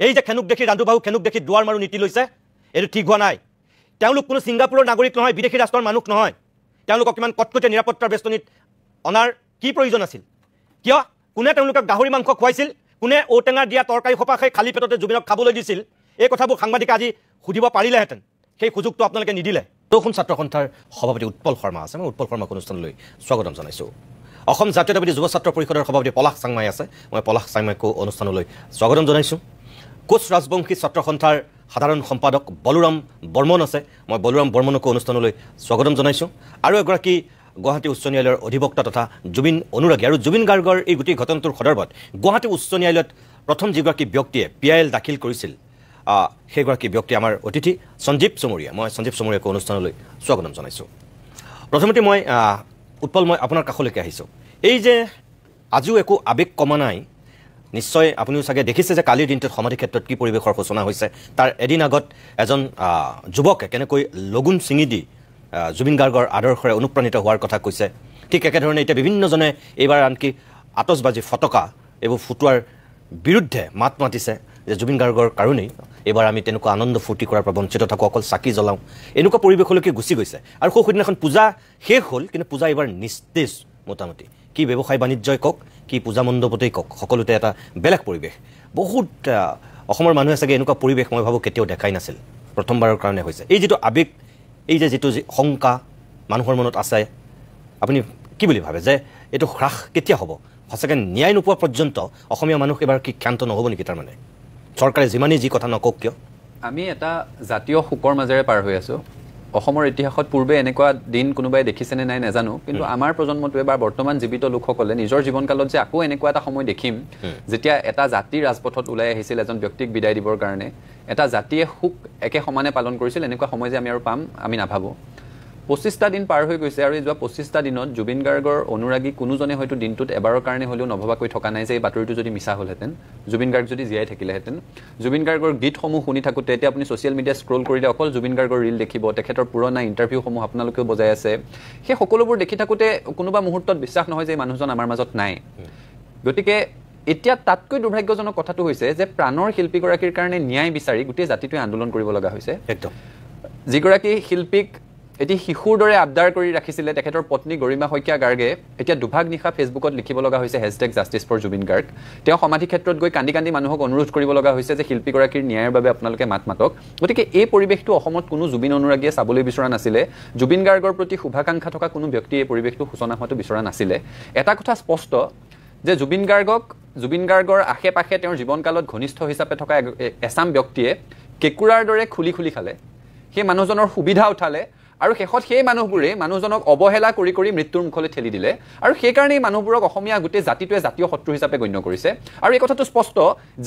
এই যে খেনুক দেখি ৰান্ধুবাহু খেনুক দেখি দুৱাৰ মাৰু নীতি লৈছে এইটো ঠিক হোৱা নাই তেওঁলোক কোনো ছিংগাপুৰৰ নাগৰিক নহয় বিদেশী ৰাষ্ট্ৰৰ মানুহ নহয় তেওঁলোকক কিমান কটকটীয়া নিৰাপত্তাৰ বেষ্টনীত অনাৰ কি প্ৰয়োজন আছিল কিয় কোনে তেওঁলোকক গাহৰি মাংস খুৱাইছিল কোনে ঔটেঙাৰ দিয়া তৰকাৰী খোপা খাই খালী পেটতে জুবিনক খাবলৈ দিছিল এই কথাবোৰ সাংবাদিকে আজি সুধিব পাৰিলেহেঁতেন সেই সুযোগটো আপোনালোকে নিদিলে দক্ষিণ ছাত্ৰ সন্থাৰ সভাপতি উৎপল শৰ্মা আছে মই উৎপল শৰ্মাক অনুষ্ঠানলৈ স্বাগতম জনাইছোঁ অসম জাতীয়তাবাদী যুৱ ছাত্ৰ পৰিষদৰ সভাপতি পলাশ চাংমাই আছে মই পলাশ চাংমাইকো অনুষ্ঠানলৈ স্বাগতম জনাইছোঁ কোচ ৰাজবংশী ছাত্ৰ সন্থাৰ সাধাৰণ সম্পাদক বলৰাম বৰ্মন আছে মই বলৰাম বৰ্মনকো অনুষ্ঠানলৈ স্বাগতম জনাইছোঁ আৰু এগৰাকী গুৱাহাটী উচ্চ ন্যায়ালয়ৰ অধিবক্তা তথা জুবিন অনুৰাগী আৰু জুবিন গাৰ্গৰ এই গোটেই ঘটনাটোৰ সন্দৰ্ভত গুৱাহাটী উচ্চ ন্যায়ালয়ত প্ৰথম যিগৰাকী ব্যক্তিয়ে PIL দাখিল কৰিছিল সেইগৰাকী ব্যক্তি আমাৰ অতিথি সঞ্জীৱ চমৰীয়া মই সঞ্জীৱ চমৰীয়াকো অনুষ্ঠানলৈ স্বাগতম জনাইছোঁ প্ৰথমতে মই উৎপল মই আপোনাৰ কাষলৈকে আহিছোঁ এই যে আজিও একো আৱেগ কমা নাই নিশ্চয় আপুনিও চাগে দেখিছে যে কালিৰ দিনটোত সমাধি ক্ষেত্ৰত কি পৰিৱেশৰ সূচনা হৈছে তাৰ এদিন আগত এজন যুৱকে কেনেকৈ লগুণ ছিঙি দি জুবিন গাৰ্গৰ আদৰ্শৰে অনুপ্ৰাণিত হোৱাৰ কথা কৈছে ঠিক একেধৰণে এতিয়া বিভিন্নজনে এইবাৰ আনকি আতচবাজি ফটকা এইবোৰ ফুটোৱাৰ বিৰুদ্ধে মাত মাতিছে যে জুবিন গাৰ্গৰ কাৰণেই এইবাৰ আমি তেনেকুৱা আনন্দ ফূৰ্তি কৰাৰ পৰা বঞ্চিত থাকোঁ অকল চাকি জ্বলাওঁ এনেকুৱা পৰিৱেশলৈকে গুচি গৈছে আৰু সেইদিনাখন পূজা শেষ হ'ল কিন্তু পূজা এইবাৰ নিস্তেজ মোটামুটি কি ব্যৱসায় বাণিজ্যই কওক কি পূজা মণ্ডপতেই কওক সকলোতে এটা বেলেগ পৰিৱেশ বহুত অসমৰ মানুহে চাগে এনেকুৱা পৰিৱেশ মই ভাবোঁ কেতিয়াও দেখাই নাছিল প্ৰথমবাৰৰ কাৰণে হৈছে এই যিটো আৱেগ এই যে যিটো শংকা মানুহৰ মনত আছে আপুনি কি বুলি ভাবে যে এইটো হ্ৰাস কেতিয়া হ'ব সঁচাকৈ ন্যায় নোপোৱা পৰ্যন্ত অসমীয়া মানুহ এবাৰ কি ক্ষান্ত নহ'ব নেকি তাৰমানে চৰকাৰে যিমানেই যি কথা নকওক কিয় আমি এটা জাতীয় শোকৰ মাজেৰে পাৰ হৈ আছোঁ অসমৰ ইতিহাসত পূৰ্বে এনেকুৱা দিন কোনোবাই দেখিছেনে নাই নাজানো কিন্তু আমাৰ প্ৰজন্মটোৱে বা বৰ্তমান জীৱিত লোকসকলে নিজৰ জীৱনকালত যে আকৌ এনেকুৱা এটা সময় দেখিম যেতিয়া এটা জাতি ৰাজপথত ওলাই আহিছিল এজন ব্যক্তিক বিদায় দিবৰ কাৰণে এটা জাতিয়ে শোক একে সমানে পালন কৰিছিল এনেকুৱা সময় যে আমি আৰু পাম আমি নাভাবোঁ 25টা দিন পাৰ হৈ গৈছে আৰু এই যোৱা 25টা দিনত জুবিন গাৰ্গৰ অনুৰাগী কোনোজনে হয়তো দিনটোত এবাৰৰ কাৰণে হ'লেও নভবাকৈ থকা নাই যে এই বাতৰিটো যদি মিছা হ'লহেঁতেন জুবিন গাৰ্গ যদি জীয়াই থাকিলেহেঁতেন জুবিন গাৰ্গৰ গীতসমূহ শুনি থাকোঁতে এতিয়া আপুনি ছ'চিয়েল মিডিয়া স্ক্ৰল কৰিলে অকল জুবিন গাৰ্গৰ ৰীল দেখিব তেখেতৰ পুৰণা ইণ্টাৰভিউসমূহ আপোনালোকেও বজাই আছে সেই সকলোবোৰ দেখি থাকোঁতে কোনোবা মুহূৰ্তত বিশ্বাস নহয় যে এই মানুহজন আমাৰ মাজত নাই গতিকে এতিয়া তাতকৈ দুৰ্ভাগ্যজনক কথাটো হৈছে যে প্ৰাণৰ শিল্পীগৰাকীৰ কাৰণে ন্যায় বিচাৰি গোটেই জাতিটোৱে আন্দোলন কৰিব লগা হৈছে একদম যিগৰাকী শিল্পীক এটি শিশুৰ দৰে আবদাৰ কৰি ৰাখিছিলে তেখেতৰ পত্নী গৰিমা শইকীয়া গাৰ্গে এতিয়া দুভাগ নিশা ফেচবুকত লিখিব লগা হৈছে #justice4Jubin Garg তেওঁ সমাধি ক্ষেত্ৰত গৈ কান্দি কান্দি মানুহক অনুৰোধ কৰিব লগা হৈছে যে শিল্পীগৰাকীৰ ন্যায়ৰ বাবে আপোনালোকে মাত মাতক গতিকে এই পৰিৱেশটো অসমত কোনো জুবিন অনুৰাগীয়ে চাবলৈ বিচৰা নাছিলে জুবিন গাৰ্গৰ প্ৰতি শুভাকাংক্ষা থকা কোনো ব্যক্তিয়ে এই পৰিৱেশটো সূচনা হোৱাটো বিচৰা নাছিলে এটা কথা স্পষ্ট যে জুবিন গাৰ্গৰ আশে পাশে তেওঁৰ জীৱনকালত ঘনিষ্ঠ হিচাপে থকা এছাম ব্যক্তিয়ে কেঁকুৰাৰ দৰে খুলি খুলি খালে সেই মানুহজনৰ সুবিধা উঠালে আৰু শেষত সেই মানুহবোৰে মানুহজনক অৱহেলা কৰি কৰি মৃত্যুৰ মুখলৈ ঠেলি দিলে আৰু সেইকাৰণে এই মানুহবোৰক অসমীয়া গোটেই জাতিটোৱে জাতীয় শত্ৰু হিচাপে গণ্য কৰিছে আৰু এই কথাটো স্পষ্ট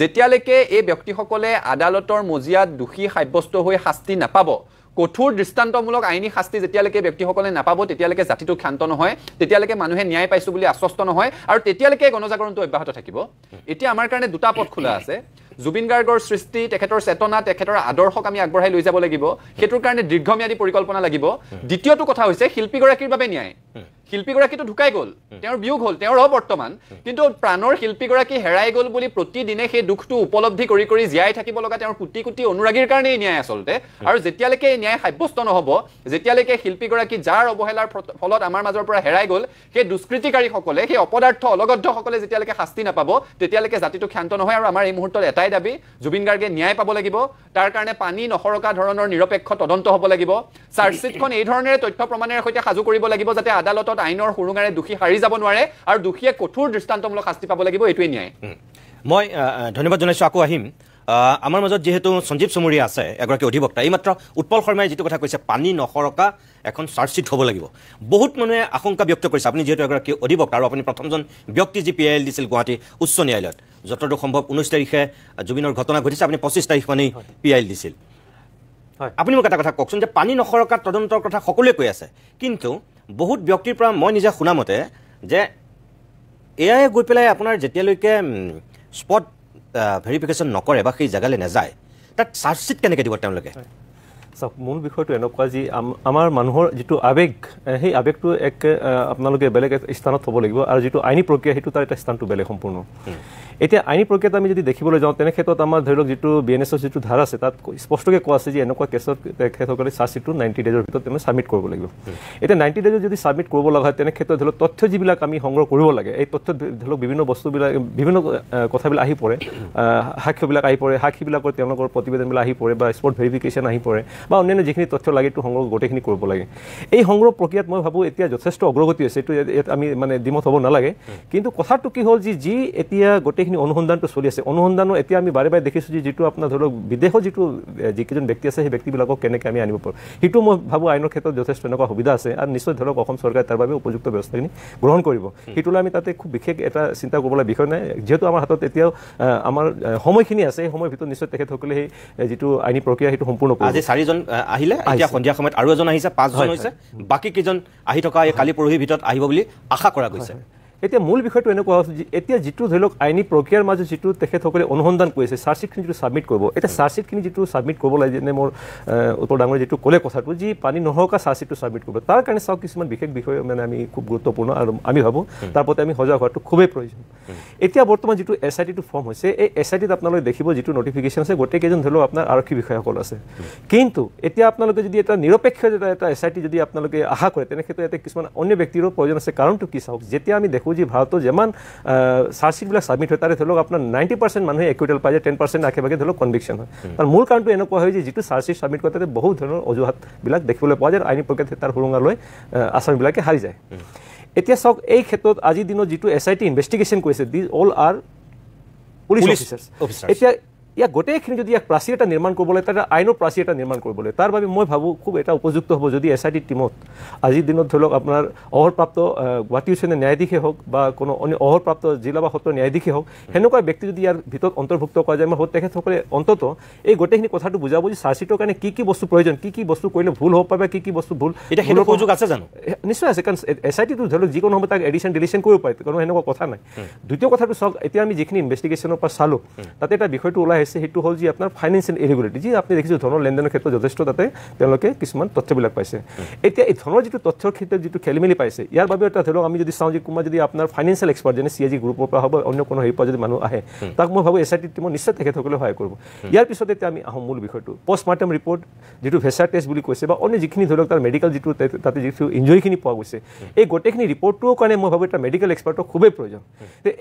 যেতিয়ালৈকে এই ব্যক্তিসকলে আদালতৰ মজিয়াত দোষী সাব্যস্ত হৈ শাস্তি নাপাব কঠোৰ দৃষ্টান্তমূলক আইনী শাস্তি যেতিয়ালৈকে ব্যক্তিসকলে নাপাব তেতিয়ালৈকে জাতিটো ক্ষান্ত নহয় তেতিয়ালৈকে মানুহে ন্যায় পাইছো বুলি আশ্বস্ত নহয় আৰু তেতিয়ালৈকে গণজাগৰণটো অব্যাহত থাকিব এতিয়া আমাৰ কাৰণে দুটা পথ খোলা আছে জুবিন গাৰ্গৰ সৃষ্টি তেখেতৰ চেতনা তেখেতৰ আদৰ্শক আমি আগবঢ়াই লৈ যাব লাগিব সেইটোৰ কাৰণে দীৰ্ঘম্যাদী পৰিকল্পনা লাগিব দ্বিতীয়টো কথা হৈছে শিল্পীগৰাকীৰ বাবে ন্যায় শিল্পীগৰাকীটো ঢুকাই গ'ল তেওঁৰ বিয়োগ হ'ল তেওঁৰ বৰ্তমান কিন্তু প্ৰাণৰ শিল্পীগৰাকী হেৰাই গ'ল বুলি প্ৰতিদিনে সেই দুখটো উপলব্ধি কৰি কৰি জীয়াই থাকিব লগা তেওঁৰ কোটি কোটি অনুৰাগীৰ কাৰণেই ন্যায় আচলতে আৰু যেতিয়ালৈকে এই ন্যায় সাব্যস্ত নহ'ব যেতিয়ালৈকে শিল্পীগৰাকী যাৰ অৱহেলাৰ ফলত আমাৰ মাজৰ পৰা হেৰাই গ'ল সেই দুষ্কৃতিকাৰীসকলে সেই অপদাৰ্থ অলগদ্ধসকলে যেতিয়ালৈকে শাস্তি নাপাব তেতিয়ালৈকে জাতিটো ক্ষান্ত নহয় আৰু আমাৰ এই মুহূৰ্তত এটাই দাবী জুবিন গাৰ্গে ন্যায় পাব লাগিব তাৰ কাৰণে পানী নসৰকা ধৰণৰ নিৰপেক্ষ তদন্ত হ'ব লাগিব চাৰ্জশ্বিটখন এই ধৰণেৰে তথ্য প্ৰমাণেৰে সৈতে সাজু কৰিব লাগিব যাতে আদালতত আইনৰ সুৰুঙাৰে দোষী হাৰি যাব নোৱাৰে আৰু দোষীয়ে কঠোৰ দৃষ্টান্তমূলক শাস্তি পাব লাগিব এইটোৱে ন্যায় মই ধন্যবাদ জনাইছোঁ আকৌ আহিম আমাৰ মাজত যেহেতু সঞ্জীৱ চমৰীয়া আছে এগৰাকী অধিবক্তা এইমাত্ৰ উৎপল শৰ্মাই যিটো কথা কৈছে পানী নসৰকা এখন চাৰ্জশ্বিট হ'ব লাগিব বহুত মানুহে আশংকা ব্যক্ত কৰিছে আপুনি যিহেতু এগৰাকী অধিবক্তা আৰু আপুনি প্ৰথমজন ব্যক্তি যি PIL দিছিল গুৱাহাটী উচ্চ ন্যায়ালয়ত যতদূৰ সম্ভৱ 19 তাৰিখে জুবিনৰ ঘটনা ঘটিছে আপুনি 25 তাৰিখ মানেই PIL দিছিল আপুনি মোক এটা কথা কওকচোন যে পানী নসৰকা তদন্তৰ কথা সকলোৱে কৈ আছে কিন্তু বহুত ব্যক্তিৰ পৰা মই নিজে শুনা মতে যে এয়াই গৈ পেলাই আপোনাৰ যেতিয়ালৈকে স্পট ভেৰিফিকেশ্যন নকৰে বা সেই জেগালৈ নাযায় তাত চাৰ্জশ্বিট কেনেকৈ দিব তেওঁলোকে চাওক মূল বিষয়টো এনেকুৱা যি আমাৰ মানুহৰ যিটো আৱেগ সেই আৱেগটো আপোনালোকে বেলেগ স্থানত হ'ব লাগিব আৰু যিটো আইনী প্ৰক্ৰিয়া সেইটো তাৰ এটা স্থানটো বেলেগ সম্পূৰ্ণ এতিয়া আইনী প্ৰক্ৰিয়াত আমি যদি দেখিবলৈ যাওঁ তেনে ক্ষেত্ৰত আমাৰ ধৰি লওক যিটো BNSৰ যিটো ধাৰা আছে তাত স্পষ্টকৈ কোৱা আছে যে এনেকুৱা কেছত তেখেতসকলে চাৰ্জশ্বিটটো 90 ডেজৰ ভিতৰত তেওঁলোকে ছাবমিট কৰিব লাগিব এতিয়া 90 ডেজত যদি ছাবমিট কৰিব লগা হয় তেনে ক্ষেত্ৰত ধৰি লওক তথ্য যিবিলাক আমি সংগ্ৰহ কৰিব লাগে এই তথ্যত ধৰি লওক বিভিন্ন বস্তুবিলাক বিভিন্ন কথাবিলাক আহি পৰে সাক্ষ্যবিলাক আহি পৰে সাক্ষীবিলাকৰ তেওঁলোকৰ প্ৰতিবেদনবিলাক আহি পৰে বা স্পট ভেৰিফিকেশ্যন আহি পৰে বা অন্যান্য যিখিনি তথ্য লাগে এইটো সংগ্ৰহ গোটেইখিনি কৰিব লাগে এই সংগ্ৰহ প্ৰক্ৰিয়াত মই ভাবোঁ এতিয়া যথেষ্ট অগ্ৰগতি হৈছে এইটো আমি মানে দ্বিমত হ'ব নালাগে কিন্তু কথাটো কি হ'ল যি এতিয়া গোটেইখিনি অনুসন্ধানটো চলি আছে অনুসন্ধানো এতিয়া আমি বাৰে বাৰে দেখিছোঁ যে যিটো আপোনাৰ ধৰি লওক বিদেশৰ যিটো যিকেইজন ব্যক্তি আছে সেই ব্যক্তিবিলাকক কেনেকৈ আমি আনিব পাৰোঁ সেইটো মই ভাবোঁ আইনৰ ক্ষেত্ৰত যথেষ্ট এনেকুৱা সুবিধা আছে আৰু নিশ্চয় ধৰক অসম চৰকাৰে তাৰ বাবে উপযুক্ত ব্যৱস্থাখিনি গ্ৰহণ কৰিব সেইটোলৈ আমি তাতে খুব বিশেষ এটা চিন্তা কৰিবলৈ বিষয় নাই যিহেতু আমাৰ হাতত এতিয়াও আমাৰ সময়খিনি আছে সেই সময়ৰ ভিতৰত নিশ্চয় তেখেতসকলে সেই যিটো আইনী প্ৰক্ৰিয়া সেইটো সম্পূৰ্ণ কৰিব আজি 4জন আহিলে এতিয়া সন্ধিয়া সময়ত আৰু এজন আহিছে 5জন হৈছে বাকী কেইজন আহি থকা এই কালি পৰহিৰ ভিতৰত আহিব বুলি আশা কৰা গৈছে এতিয়া মূল বিষয়টো এনেকুৱা হৈছে যে এতিয়া যিটো ধৰি লওক আইনী প্ৰক্ৰিয়াৰ মাজত যিটো তেখেতসকলে অনুসন্ধান কৰিছে চাৰ্জশ্বিটখিনি যিটো ছাবমিট কৰিব এতিয়া চাৰ্জশ্বিটখিনি যিটো ছাবমিট কৰিব লাগে যেনে মোৰ উত্তৰ ডাঙৰ যিটো ক'লে কথাটো যি পানী নহোৱাকৈ চাৰ্জশ্বিটটো ছাবমিট কৰিব তাৰ কাৰণে চাওক কিছুমান বিশেষ বিষয় মানে আমি খুব গুৰুত্বপূৰ্ণ আৰু আমি ভাবোঁ তাৰ প্ৰতি আমি সজাগ হোৱাটো খুবেই প্ৰয়োজন এতিয়া বৰ্তমান যিটো SITটো ফৰ্ম হৈছে এই SITত আপোনালোকে দেখিব যিটো নটিফিকেশ্যন আছে গোটেইকেইজন ধৰি লওক আপোনাৰ আৰক্ষী বিষয়াসকল আছে কিন্তু এতিয়া আপোনালোকে যদি এটা নিৰপেক্ষ এটা SIT যদি আপোনালোকে আশা কৰে তেনে ক্ষেত্ৰত ইয়াতে কিছুমান অন্য ব্যক্তিৰো প্ৰয়োজন আছে কাৰণটো কি চাওক যেতিয়া আমি দেখোঁ যে ভাৰতৰ যিমান চাৰ্জশ্বিটবিলাক ছাবমিট হয় তাৰে ধৰি লওক আপোনাৰ 90% মানুহে একুইটেল পাই যায় 10% আশে-পাশে ধৰি লওক কনভিকশ্যন হয় তাৰ মূল কাৰণটো এনেকুৱা হয় যে যিটো চাৰ্জশ্বিট ছাবমিট কৰে তাতে বহুত ধৰণৰ অজুহাতবিলাক দেখিবলৈ পোৱা যায় আইনী প্ৰক্ৰিয়াত তাৰ সুৰুঙা লৈ আসামীবিলাকে হাৰি যায় এতিয়া চাওক এই ক্ষেত্ৰত আজিৰ দিনত যিটো SIT ইনভেষ্টিগেশ্যন কৰিছে these all R police officers এতিয়া ইয়াক গোটেইখিনি যদি ইয়াক প্ৰাচী এটা নিৰ্মাণ কৰিবলৈ তাৰ আইনৰ প্ৰাচী এটা নিৰ্মাণ কৰিবলৈ তাৰ বাবে মই ভাবোঁ খুব এটা উপযুক্ত হ'ব যদি SIT টিমত আজিৰ দিনত ধৰি লওক আপোনাৰ অৱসৰপ্ৰাপ্ত গুৱাহাটী উচ্চ ন্যায়াধীশে হওক বা কোনো অন্য অৱসৰপ্ৰাপ্ত জিলা বা সত্ৰ ন্যায়াধীশে হওক সেনেকুৱা ব্যক্তি যদি ইয়াৰ ভিতৰত অন্তৰ্ভুক্ত কৰা যায় মই ভাবোঁ তেখেতসকলে অন্ততঃ এই গোটেইখিনি কথাটো বুজাব যে চাৰ্জশ্বিটৰ কাৰণে কি বস্তু প্ৰয়োজন কি বস্তু কৰিলে ভুল হ'ব পাৰে কি বস্তু ভুল এতিয়া সেইটো সুযোগ আছে জানো নিশ্চয় আছে কাৰণ SITটো ধৰি লওক যিকোনো সময়ত তাক এডিশ্যন ডিলিশ্যন কৰিব পাৰে কোনো সেনেকুৱা কথা নাই দ্বিতীয় কথাটো চাওক এতিয়া আমি যিখিনি ইনভেষ্টিগেশ্যনৰ পৰা চালোঁ তাতে এটা বিষয়টো ওলাই আহিছে সেইটো হ'ল যে আপোনাৰ ফাইনেন্সিয়েল ইৰেগুলাৰিটি যি আপুনি দেখিছোঁ ধনৰ লেনদেনৰ ক্ষেত্ৰত যথেষ্ট তাতে তেওঁলোকে কিছুমান তথ্যবিলাক পাইছে এতিয়া এই ধনৰ যিটো তথ্যৰ ক্ষেত্ৰত যিটো খেলিমেলি পাইছে ইয়াৰ বাবে এটা ধৰি লওক আমি যদি চাওঁ যে কোনোবা যদি আপোনাৰ ফাইনেন্সিয়েল এক্সপাৰ্ট যেনে CAG গ্ৰুপৰ পৰা হ'ব অন্য কোনো হেৰিৰ পৰা যদি মানুহ আহে তাক মই ভাবোঁ SIT টিমত নিশ্চয় তেখেতসকলে সহায় কৰিব ইয়াৰ পিছত এতিয়া আমি আহোঁ মূল বিষয়টো পষ্টমাৰ্টাম ৰিপৰ্ট যিটো ভেচাৰ টেষ্ট বুলি কৈছে বা অন্য যিখিনি ধৰি লওক তাৰ মেডিকেল যিটো তাতে যিটো ইঞ্জুৰিখিনি পোৱা গৈছে এই গোটেইখিনি ৰিপৰ্টটোৰ কাৰণে মই ভাবোঁ এটা মেডিকেল এক্সপাৰ্টৰ খুবেই প্ৰয়োজন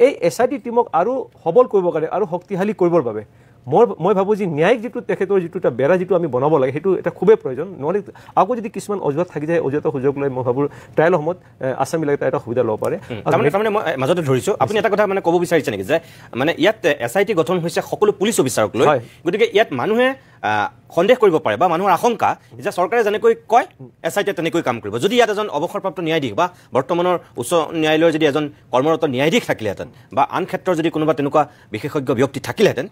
এই SIT টিমক আৰু সবল কৰিবৰ কাৰণে আৰু শক্তিশালী কৰিবৰ বাবে মই ভাবোঁ যে ন্যায়িক যিটো তেখেতৰ যিটো এটা বেৰা যিটো আমি বনাব লাগে সেইটো এটা খুবেই প্ৰয়োজন নহ'লে আকৌ যদি কিছুমান অজুহাত থাকি যায় অজুহাতৰ সুযোগ লৈ মই ভাবোঁ ট্ৰায়েলৰ সময়ত আসামীবিলাকে এটা সুবিধা ল'ব পাৰে তাৰমানে মই মাজতে ধৰিছোঁ আপুনি এটা কথা মানে ক'ব বিচাৰিছে নেকি যে মানে ইয়াত SIT গঠন হৈছে সকলো পুলিচ অফিচাৰক লৈ গতিকে ইয়াত মানুহে সন্দেহ কৰিব পাৰে বা মানুহৰ আশংকা যে চৰকাৰে যেনেকৈ কয় SIT তেনেকৈ কাম কৰিব যদি ইয়াত এজন অৱসৰপ্ৰাপ্ত ন্যায়াধীশ বা বৰ্তমানৰ উচ্চ ন্যায়ালয়ৰ যদি এজন কৰ্মৰত ন্যায়াধীশ থাকিলেহেঁতেন বা আন ক্ষেত্ৰৰ যদি কোনোবা তেনেকুৱা বিশেষজ্ঞ ব্যক্তি থাকিলেহেঁতেন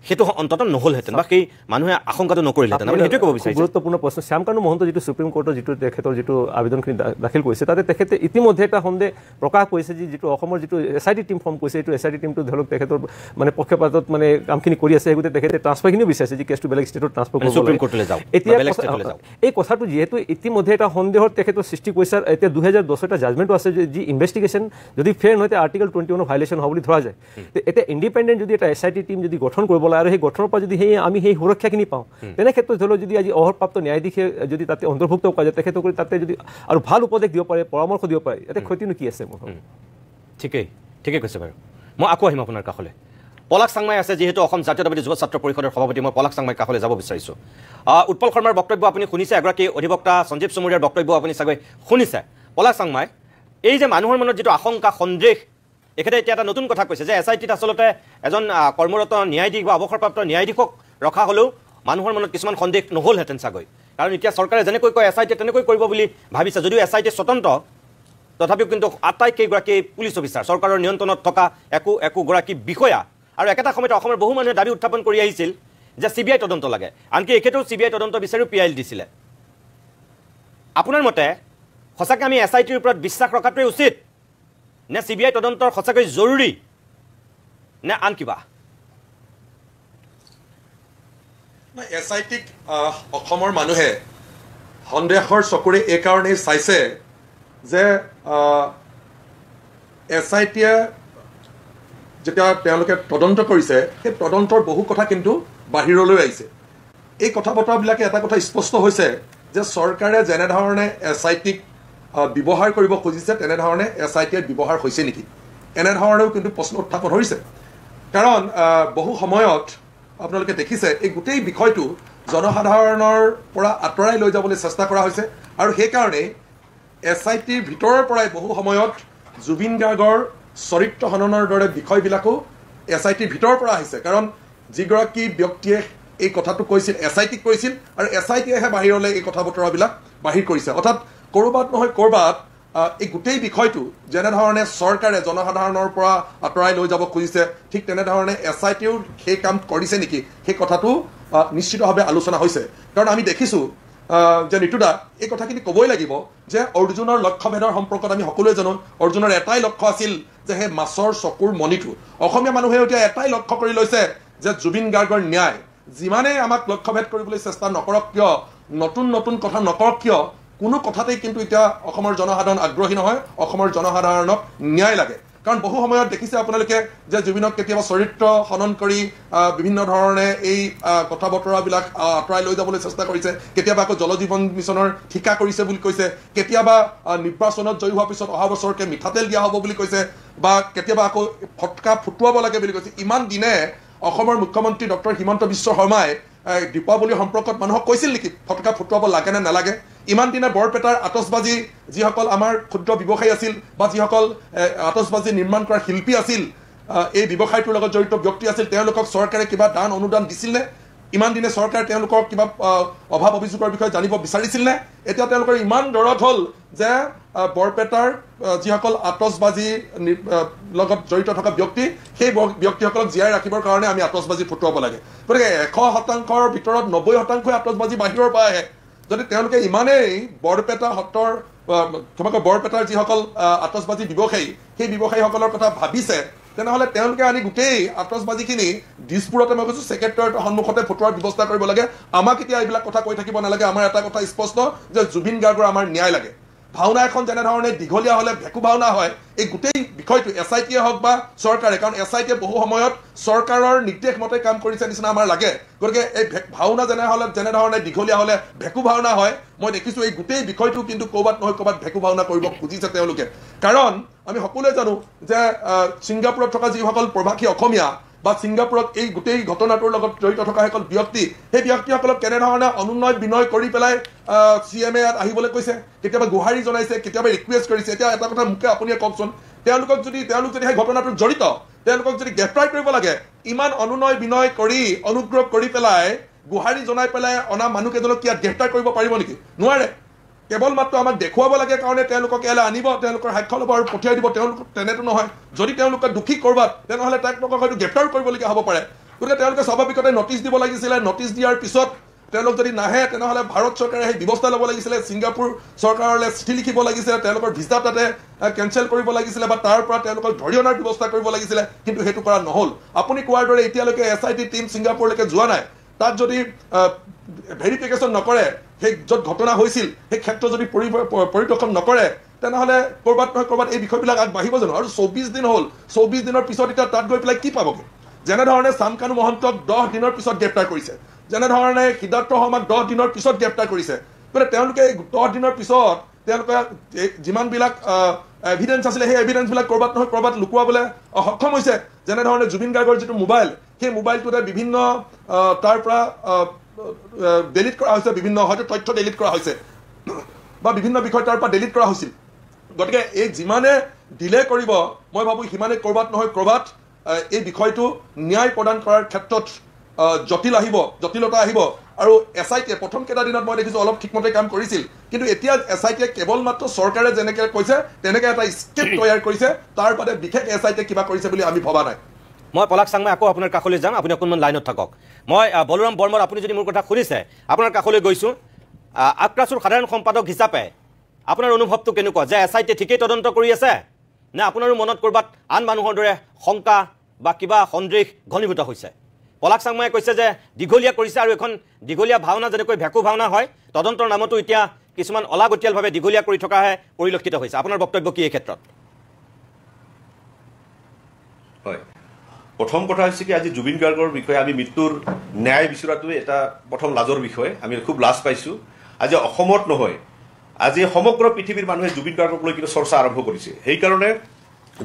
সেইটো অন্ততঃ নহ'লহেঁতেন বা সেই মানুহে আশংকাটো নকৰিলেহেঁতেন আপুনি সেইটোৱে ক'ব বিচাৰিছে গুৰুত্বপূৰ্ণ প্ৰশ্ন শ্যামকানু মহন্ত যিটো সুপ্ৰিম কোৰ্টৰ যিটো তেখেতৰ যিটো আবেদনখিনি দাখিল কৰিছে তাতে তেখেতে ইতিমধ্যে এটা সন্দেহ প্ৰকাশ কৰিছে যে যিটো অসমৰ যিটো SIT টিম ফৰ্ম কৰিছে এইটো SIT টিমটো ধৰি লওক তেখেতৰ মানে পক্ষপাতত মানে কামখিনি কৰি আছে সেইগতে তেখেতে ট্ৰান্সফাৰখিনিও বিচাৰিছে যে কেছটো বেলেগ ষ্টেটত ট্ৰান্সফাৰ কৰিব সুপ্ৰিম কোৰ্টলৈ যাওক এতিয়া এই কথাটো যিহেতু ইতিমধ্যে এটা সন্দেহৰ তেখেতৰ সৃষ্টি কৰিছে এতিয়া 2010 এটা জাজমেণ্টো আছে যি ইনভেষ্টিগেশ্যন যদি ফেয়াৰ নহয় আৰ্টিকল 21 ভাইলেশ্যন হ'ব বুলি ধৰা যায় এতিয়া ইণ্ডিপেণ্ডেণ্ট যদি এটা SIT টিম যদি গঠন কৰিব লাগে আৰু সেই গঠনৰ পৰা যদি আমি সেই সুৰক্ষাখিনি পাওঁ তেনে ক্ষেত্ৰত ধৰি লওক যদি আজি অৱসৰপ্ৰাপ্ত ন্যায়াধীশে যদি তাতে অন্তৰ্ভুক্ত কৰা যায় তেখেতসকলে তাতে যদি আৰু ভাল উপদেশ দিব পাৰে পৰামৰ্শ দিব পাৰে ইয়াতে ক্ষতিনো কি আছে মোৰ ঠিকেই কৈছে বাৰু মই আকৌ আহিম আপোনাৰ কাষলৈ পলাশ চাংমাই আছে যিহেতু অসম জাতীয়তাবাদী যুৱ ছাত্ৰ পৰিষদৰ সভাপতি মই পলাশ চাংমাইৰ কাষলৈ যাব বিচাৰিছোঁ উৎপল শৰ্মাৰ বক্তব্য আপুনি শুনিছে এগৰাকী অধিবক্তা সঞ্জীৱ চুমুৰীয়াৰ বক্তব্য আপুনি চাগৈ শুনিছে পলাশ চাংমাই এই যে মানুহৰ মনত যিটো আশংকা সন্দেহ এখেতে এতিয়া এটা নতুন কথা কৈছে যে SITত আচলতে এজন কৰ্মৰত ন্যায়াধীশ বা অৱসৰপ্ৰাপ্ত ন্যায়াধীশক ৰখা হ'লেও মানুহৰ মনত কিছুমান সন্দেহ নহ'লহেঁতেন চাগৈ কাৰণ এতিয়া চৰকাৰে যেনেকৈ কয় SIT তেনেকৈ কৰিব বুলি ভাবিছে যদিও SIT স্বতন্ত্ৰ তথাপিও কিন্তু আটাইকেইগৰাকী পুলিচ অফিচাৰ চৰকাৰৰ নিয়ন্ত্ৰণত থকা একোগৰাকী বিষয়া আৰু একেটা সময়তে অসমৰ বহু মানুহে দাবী উত্থাপন কৰি আহিছিল যে CBI তদন্ত লাগে আনকি এখেতেও CBI তদন্ত বিচাৰিও PIL দিছিলে আপোনাৰ মতে সঁচাকৈ আমি SITৰ ওপৰত বিশ্বাস ৰখাটোৱে উচিত নে CBI তদন্তৰ সঁচাকৈ জৰুৰী নে আন কিবা SITক অসমৰ মানুহে সন্দেহৰ চকুৰে এই কাৰণেই চাইছে যে SITয়ে যেতিয়া তেওঁলোকে তদন্ত কৰিছে সেই তদন্তৰ বহু কথা কিন্তু বাহিৰলৈ আহিছে এই কথা বতৰাবিলাকে এটা কথা স্পষ্ট হৈছে যে চৰকাৰে যেনেধৰণে SITক ব্যৱহাৰ কৰিব খুজিছে তেনেধৰণে SIT ব্যৱহাৰ হৈছে নেকি এনেধৰণেও কিন্তু প্ৰশ্ন উত্থাপন হৈছে কাৰণ বহু সময়ত আপোনালোকে দেখিছে এই গোটেই বিষয়টো জনসাধাৰণৰ পৰা আঁতৰাই লৈ যাবলৈ চেষ্টা কৰা হৈছে আৰু সেইকাৰণে SITৰ ভিতৰৰ পৰাই বহু সময়ত জুবিন গাৰ্গৰ চৰিত্ৰ হননৰ দৰে বিষয়বিলাকো SITৰ ভিতৰৰ পৰা আহিছে কাৰণ যিগৰাকী ব্যক্তিয়ে এই কথাটো কৈছিল SITক কৈছিল আৰু SITয়েহে বাহিৰলৈ এই কথা বতৰাবিলাক বাহিৰ কৰিছে অৰ্থাৎ ক'ৰবাত নহয় ক'ৰবাত এই গোটেই বিষয়টো যেনেধৰণে চৰকাৰে জনসাধাৰণৰ পৰা আঁতৰাই লৈ যাব খুজিছে ঠিক তেনেধৰণে SITও সেই কাম কৰিছে নেকি সেই কথাটো নিশ্চিতভাৱে আলোচনা হৈছে কাৰণ আমি দেখিছোঁ যে নিতুদা এই কথাখিনি ক'বই লাগিব যে অৰ্জুনৰ লক্ষ্যভেদৰ সম্পৰ্কত আমি সকলোৱে জানো অৰ্জুনৰ এটাই লক্ষ্য আছিল যে সেই মাছৰ চকুৰ মণিটো অসমীয়া মানুহে এতিয়া এটাই লক্ষ্য কৰি লৈছে যে জুবিন গাৰ্গৰ ন্যায় যিমানেই আমাক লক্ষ্যভেদ কৰিবলৈ চেষ্টা নকৰক কিয় নতুন নতুন কথা নকৰক কিয় কোনো কথাতেই কিন্তু এতিয়া অসমৰ জনসাধাৰণ আগ্ৰহী নহয় অসমৰ জনসাধাৰণক ন্যায় লাগে কাৰণ বহু সময়ত দেখিছে আপোনালোকে যে জুবিনক কেতিয়াবা চৰিত্ৰ হনন কৰি বিভিন্ন ধৰণে এই কথা বতৰাবিলাক আঁতৰাই লৈ যাবলৈ চেষ্টা কৰিছে কেতিয়াবা আকৌ জল জীৱন মিছনৰ ঠিকা কৰিছে বুলি কৈছে কেতিয়াবা নিৰ্বাচনত জয়ী হোৱাৰ পিছত অহা বছৰকে মিঠাতেল দিয়া হ'ব বুলি কৈছে বা কেতিয়াবা আকৌ ফটকা ফুটুৱাব লাগে বুলি কৈছে ইমান দিনে অসমৰ মুখ্যমন্ত্ৰী ডক্টৰ হিমন্ত বিশ্ব শৰ্মাই দীপাৱলী সম্পৰ্কত মানুহক কৈছিল নেকি ফটকা ফুটুৱাব লাগে নে নালাগে ইমান দিনে বৰপেটাৰ আতচবাজি যিসকল আমাৰ ক্ষুদ্ৰ ব্যৱসায়ী আছিল বা যিসকল আতচবাজি নিৰ্মাণ কৰা শিল্পী আছিল এই ব্যৱসায়টোৰ লগত জড়িত ব্যক্তি আছিল তেওঁলোকক চৰকাৰে কিবা দান অনুদান দিছিল নে ইমান দিনে চৰকাৰে তেওঁলোকৰ কিবা অভাৱ অভিযোগৰ বিষয়ে জানিব বিচাৰিছিল নে এতিয়া তেওঁলোকৰ ইমান দৰদ হ'ল যে বৰপেটাৰ যিসকল আতচবাজি লগত জড়িত থকা ব্যক্তি সেই ব্যক্তিসকলক জীয়াই ৰাখিবৰ কাৰণে আমি আতচবাজি ফুটুৱাব লাগে গতিকে 100%ৰ ভিতৰত 90% আতচবাজি বাহিৰৰ পৰা আহে যদি তেওঁলোকে ইমানেই বৰপেটা সত্ৰৰ বৰপেটাৰ যিসকল আতচবাজি ব্যৱসায়ী সেই ব্যৱসায়ীসকলৰ কথা ভাবিছে তেনেহ'লে তেওঁলোকে আনি গোটেই আতচবাজিখিনি দিছপুৰতে মই কৈছোঁ ছেক্ৰেটাৰিয়েটৰ সন্মুখতে ফুটুৱাৰ ব্যৱস্থা কৰিব লাগে আমাক এতিয়া এইবিলাক কথা কৈ থাকিব নালাগে আমাৰ এটা কথা স্পষ্ট যে জুবিন গাৰ্গৰ আমাৰ ন্যায় লাগে ভাওনা এখন যেনেধৰণে দীঘলীয়া হ'লে ভেকু ভাওনা হয় এই গোটেই বিষয়টো SITয়ে হওক বা চৰকাৰে কাৰণ SITয়ে বহু সময়ত চৰকাৰৰ নিৰ্দেশ মতে কাম কৰিছে নিচিনা আমাৰ লাগে গতিকে এই ভাওনা যেনেধৰণে দীঘলীয়া হ'লে ভেকু ভাওনা হয় মই দেখিছোঁ এই গোটেই বিষয়টো কিন্তু ক'ৰবাত নহয় ক'ৰবাত ভেকু ভাওনা কৰিব খুজিছে তেওঁলোকে কাৰণ আমি সকলোৱে জানো যে ছিংগাপুৰত থকা যিসকল প্ৰবাসী অসমীয়া বা ছিংগাপুৰত এই গোটেই ঘটনাটোৰ লগত জড়িত থকা সকল ব্যক্তি সেই ব্যক্তিসকলক কেনেধৰণে অনুনয় বিনয় কৰি পেলাই CMA ইয়াত আহিবলৈ কৈছে কেতিয়াবা গুহাৰি জনাইছে কেতিয়াবা ৰিকুৱেষ্ট কৰিছে এতিয়া এটা কথা মোকে আপুনিয়ে কওকচোন তেওঁলোক যদি সেই ঘটনাটোত জড়িত তেওঁলোকক যদি গ্ৰেপ্তাৰ কৰিব লাগে ইমান অনুনয় বিনয় কৰি অনুগ্ৰহ কৰি পেলাই গুহাৰি জনাই পেলাই অনা মানুহকেইজনক ইয়াত গ্ৰেপ্তাৰ কৰিব পাৰিব নেকি নোৱাৰে কেৱল মাত্ৰ আমাক দেখুৱাব লাগে কাৰণে তেওঁলোকক ইয়ালৈ আনিব তেওঁলোকৰ সাক্ষ্য ল'ব আৰু পঠিয়াই দিব তেওঁলোক তেনেতো নহয় যদি তেওঁলোকে দোষী কৰবাত তেনেহ'লে তেওঁলোকক হয়তো গ্ৰেপ্তাৰ কৰিবলগীয়া হ'ব পাৰে গতিকে তেওঁলোকে স্বাভাৱিকতে নটিচ দিব লাগিছিলে নটিচ দিয়াৰ পিছত তেওঁলোক যদি নাহে তেনেহ'লে ভাৰত চৰকাৰে সেই ব্যৱস্থা ল'ব লাগিছিলে ছিংগাপুৰ চৰকাৰলৈ চিঠি লিখিব লাগিছিলে তেওঁলোকৰ ভিছা তাতে কেঞ্চেল কৰিব লাগিছিলে বা তাৰ পৰা তেওঁলোকক ধৰি অনাৰ ব্যৱস্থা কৰিব লাগিছিলে কিন্তু সেইটো কৰা নহ'ল আপুনি কোৱাৰ দৰে এতিয়ালৈকে SIT টীম ছিংগাপুৰলৈকে যোৱা নাই তাত যদি ভেৰিফিকেশ্যন নকৰে সেই য'ত ঘটনা হৈছিল সেই ক্ষেত্ৰ যদি পৰিদৰ্শন নকৰে তেনেহ'লে ক'ৰবাত নহয় ক'ৰবাত এই বিষয়বিলাক আগবাঢ়িব জানো আৰু 24 দিন হ'ল 24 দিনৰ পিছত এতিয়া তাত গৈ পেলাই কি পাবগৈ যেনেধৰণে চামকানু মহন্তক 10 দিনৰ পিছত গ্ৰেপ্তাৰ কৰিছে যেনেধৰণে সিদ্ধাৰ্থ শৰ্মাক 10 দিনৰ পিছত গ্ৰেপ্তাৰ কৰিছে গতিকে তেওঁলোকে 10 দিনৰ পিছত তেওঁলোকে যিমানবিলাক এভিডেন্স আছিলে সেই এভিডেন্সবিলাক ক'ৰবাত নহয় ক'ৰবাত লুকুৱাবলৈ সক্ষম হৈছে যেনেধৰণে জুবিন গাৰ্গৰ যিটো মোবাইল সেই মোবাইলটোতে বিভিন্ন তাৰ পৰা ডিলিট কৰা হৈছে বিভিন্ন হয়তো তথ্য ডিলিট কৰা হৈছে বা বিভিন্ন বিষয় তাৰ পৰা ডিলিট কৰা হৈছিল গতিকে এই যিমানে ডিলে কৰিব মই ভাবোঁ সিমানে ক'ৰবাত নহয় ক'ৰবাত এই বিষয়টো ন্যায় প্ৰদান কৰাৰ ক্ষেত্ৰত জটিলতা আহিব আৰু SITয়ে প্ৰথম কেইটা দিনত মই দেখিছোঁ অলপ ঠিকমতে কাম কৰিছিল কিন্তু এতিয়া SITয়ে কেৱল মাত্ৰ চৰকাৰে যেনেকৈ কৈছে তেনেকৈ এটা স্ক্ৰিপ্ট তৈয়াৰ কৰিছে তাৰ বাদে বিশেষ SITয়ে কিবা কৰিছে বুলি আমি ভবা নাই মই পলাশ চাংমাই আকৌ আপোনাৰ কাষলৈ যাম আপুনি অকণমান লাইনত থাকক মই বলৰাম বৰ্মাৰ আপুনি যদি মোৰ কথা শুনিছে আপোনাৰ কাষলৈ গৈছোঁ আক্ৰাছুৰ সাধাৰণ সম্পাদক হিচাপে আপোনাৰ অনুভৱটো কেনেকুৱা যে SITয়ে ঠিকেই তদন্ত কৰি আছে নে আপোনাৰো মনত ক'ৰবাত আন মানুহৰ দৰে শংকা বা কিবা সন্দেহ ঘনীভূত হৈছে পলাশ চাংমাই কৈছে যে দীঘলীয়া কৰিছে আৰু এখন দীঘলীয়া ভাওনা যেনেকৈ ভেকু ভাওনা হয় তদন্তৰ নামতো এতিয়া কিছুমান অলাগতিয়ালভাৱে দীঘলীয়া কৰি থকাহে পৰিলক্ষিত হৈছে আপোনাৰ বক্তব্য কি এই ক্ষেত্ৰত হয় প্ৰথম কথা হৈছে কি আজি জুবিন গাৰ্গৰ বিষয়ে আমি মৃত্যুৰ ন্যায় বিচৰাটোৱে এটা প্ৰথম লাজৰ বিষয় আমি খুব লাজ পাইছোঁ আজি অসমত নহয় আজি সমগ্ৰ পৃথিৱীৰ মানুহে জুবিন গাৰ্গক লৈ কিন্তু চৰ্চা আৰম্ভ কৰিছে সেইকাৰণে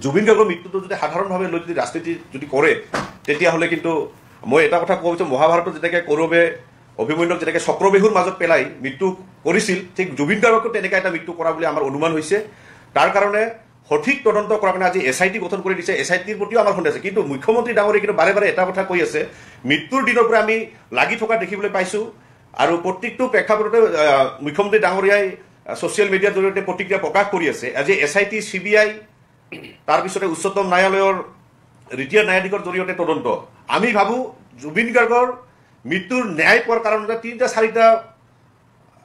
জুবিন গাৰ্গৰ মৃত্যুটো যদি সাধাৰণভাৱে লৈ যদি ৰাজনীতি যদি কৰে তেতিয়াহ'লে কিন্তু মই এটা কথা ক'ব বিচাৰোঁ মহাভাৰতত যেনেকৈ কৌৰৱে অভিমন্যুক যেনেকৈ চক্ৰবেহুৰ মাজত পেলাই মৃত্যু কৰিছিল ঠিক জুবিন গাৰ্গকো তেনেকৈ এটা মৃত্যু কৰা বুলি আমাৰ অনুমান হৈছে তাৰ কাৰণে সঠিক তদন্ত কৰাৰ কাৰণে আজি SIT গঠন কৰি দিছে SITৰ প্ৰতিও আমাৰ সন্দেহ আছে কিন্তু মুখ্যমন্ত্ৰী ডাঙৰীয়ে কিন্তু বাৰে বাৰে এটা কথা কৈ আছে মৃত্যুৰ দিনৰ পৰা আমি লাগি থকা দেখিবলৈ পাইছোঁ আৰু প্ৰত্যেকটো প্ৰেক্ষাপটতে মুখ্যমন্ত্ৰী ডাঙৰীয়াই ছ'চিয়েল মিডিয়াৰ জৰিয়তে প্ৰতিক্ৰিয়া প্ৰকাশ কৰি আছে আজি SIT CBI তাৰপিছতে উচ্চতম ন্যায়ালয়ৰ ৰিটায়াৰ্ড ন্যায়াধীশৰ জৰিয়তে তদন্ত আমি ভাবোঁ জুবিন গাৰ্গৰ মৃত্যুৰ ন্যায় পোৱাৰ কাৰণে 3-4টা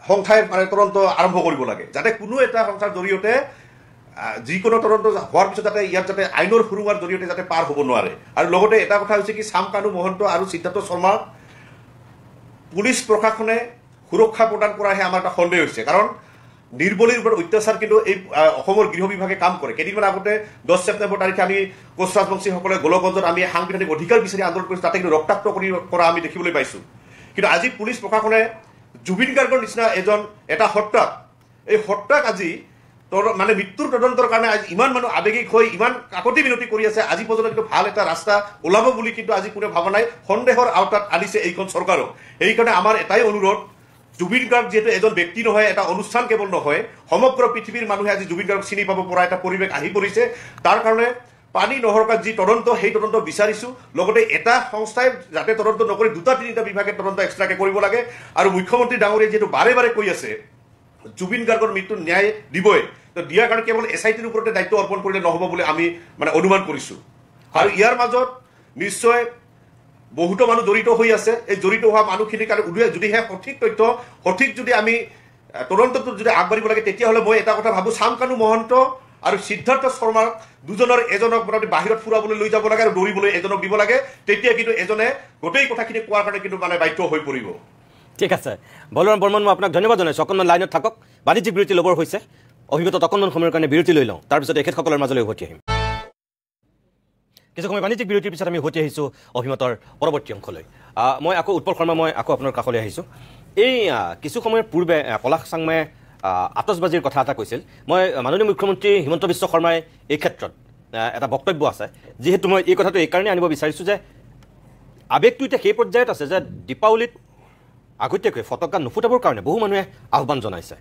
সংস্থাই মানে তদন্ত আৰম্ভ কৰিব লাগে যাতে কোনো এটা সংস্থাৰ জৰিয়তে যিকোনো তদন্ত হোৱাৰ পিছত যাতে ইয়াত যাতে আইনৰ সুৰুঙাৰ জৰিয়তে যাতে পাৰ হ'ব নোৱাৰে আৰু লগতে এটা কথা হৈছে কি চামকানু মহন্ত আৰু সিদ্ধাৰ্থ শৰ্মা পুলিচ প্ৰশাসনে সুৰক্ষা প্ৰদান কৰাহে আমাৰ এটা সন্দেহ হৈছে কাৰণ নিৰ্বলীৰ ওপৰত অত্যাচাৰ কিন্তু এই অসমৰ গৃহ বিভাগে কাম কৰে কেইদিনমান আগতে 10 ছেপ্টেম্বৰ তাৰিখে আমি কোচ ৰাজবংশীসকলে গোলকগঞ্জত আমি সাংবিধানিক অধিকাৰ বিচাৰি আন্দোলন কৰিছোঁ তাতে কিন্তু ৰক্তাক্ত কৰা আমি দেখিবলৈ পাইছোঁ কিন্তু আজি পুলিচ প্ৰশাসনে জুবিন গাৰ্গৰ নিচিনা এটা হত্যাক এই হত্যাক আজি মানে মৃত্যুৰ তদন্তৰ কাৰণে আজি ইমান মানুহ আৱেগিক হৈ ইমান কাকতি বিনতি কৰি আছে আজি পৰ্যন্ত কিন্তু ভাল এটা ৰাস্তা ওলাব বুলি কিন্তু আজি কোনে ভাবা নাই সন্দেহৰ আওতাত আনিছে এইখন চৰকাৰক সেইকাৰণে আমাৰ এটাই অনুৰোধ জুবিন গাৰ্গ যেহেতু এজন ব্যক্তি নহয় এটা অনুষ্ঠান কেৱল নহয় সমগ্ৰ পৃথিৱীৰ মানুহে আজি জুবিন গাৰ্গক চিনি পাব পৰা এটা পৰিৱেশ আহি পৰিছে তাৰ কাৰণে পানী নহৰকাত যি তদন্ত সেই তদন্ত বিচাৰিছোঁ লগতে এটা সংস্থাই যাতে তদন্ত নকৰি 2-3টা বিভাগে তদন্ত এক্সট্ৰাকে কৰিব লাগে আৰু মুখ্যমন্ত্ৰী ডাঙৰীয়ে যিহেতু বাৰে বাৰে কৈ আছে জুবিন গাৰ্গৰ মৃত্যুৰ ন্যায় দিবই তো দিয়াৰ কাৰণে কেৱল SITৰ ওপৰতে দায়িত্ব অৰ্পণ কৰিলে নহ'ব বুলি আমি মানে অনুমান কৰিছোঁ আৰু ইয়াৰ মাজত নিশ্চয় বহুতো মানুহ জড়িত হৈ আছে এই জড়িত হোৱা মানুহখিনিৰ কাৰণে যদিহে সঠিক তথ্য সঠিক যদি আমি তদন্তটো যদি আগবাঢ়িব লাগে তেতিয়াহ'লে মই এটা কথা ভাবোঁ চামকানু মহন্ত আৰু সিদ্ধাৰ্থ শৰ্মাৰ দুজনৰ এজনক মোটামুটি বাহিৰত ফুৰাবলৈ লৈ যাব লাগে আৰু দৌৰিবলৈ এজনক দিব লাগে তেতিয়া কিন্তু এজনে গোটেই কথাখিনি কোৱাৰ কাৰণে কিন্তু মানে বাধ্য হৈ পৰিব ঠিক আছে বলৰাম বৰ্মন মই আপোনাক ধন্যবাদ জনাইছোঁ অকণমান লাইনত থাকক বাণিজ্যিক বিৰতি ল'বৰ হৈছে অভিজ্ঞতা অকণমান সময়ৰ কাৰণে বিৰতি লৈ লওঁ তাৰপিছত এখেতসকলৰ মাজলৈ উভতি আহিম কিছু সময় বাণিজ্যিক বিৰতিৰ পিছত আমি উভতি আহিছোঁ অভিমতৰ পৰৱৰ্তী অংশলৈ মই আকৌ উৎপল শৰ্মা মই আকৌ আপোনাৰ কাষলৈ আহিছোঁ এই কিছু সময়ৰ পূৰ্বে পলাশ চাংমাই আতচবাজিৰ কথা এটা কৈছিল মই মাননীয় মুখ্যমন্ত্ৰী হিমন্ত বিশ্ব শৰ্মাই এই ক্ষেত্ৰত এটা বক্তব্য আছে যিহেতু মই এই কথাটো এইকাৰণে আনিব বিচাৰিছোঁ যে আৱেগটো এতিয়া সেই পৰ্যায়ত আছে যে দীপাৱলীত আগতীয়াকৈ ফটকা নুফুটাবৰ কাৰণে বহু মানুহে আহ্বান জনাইছে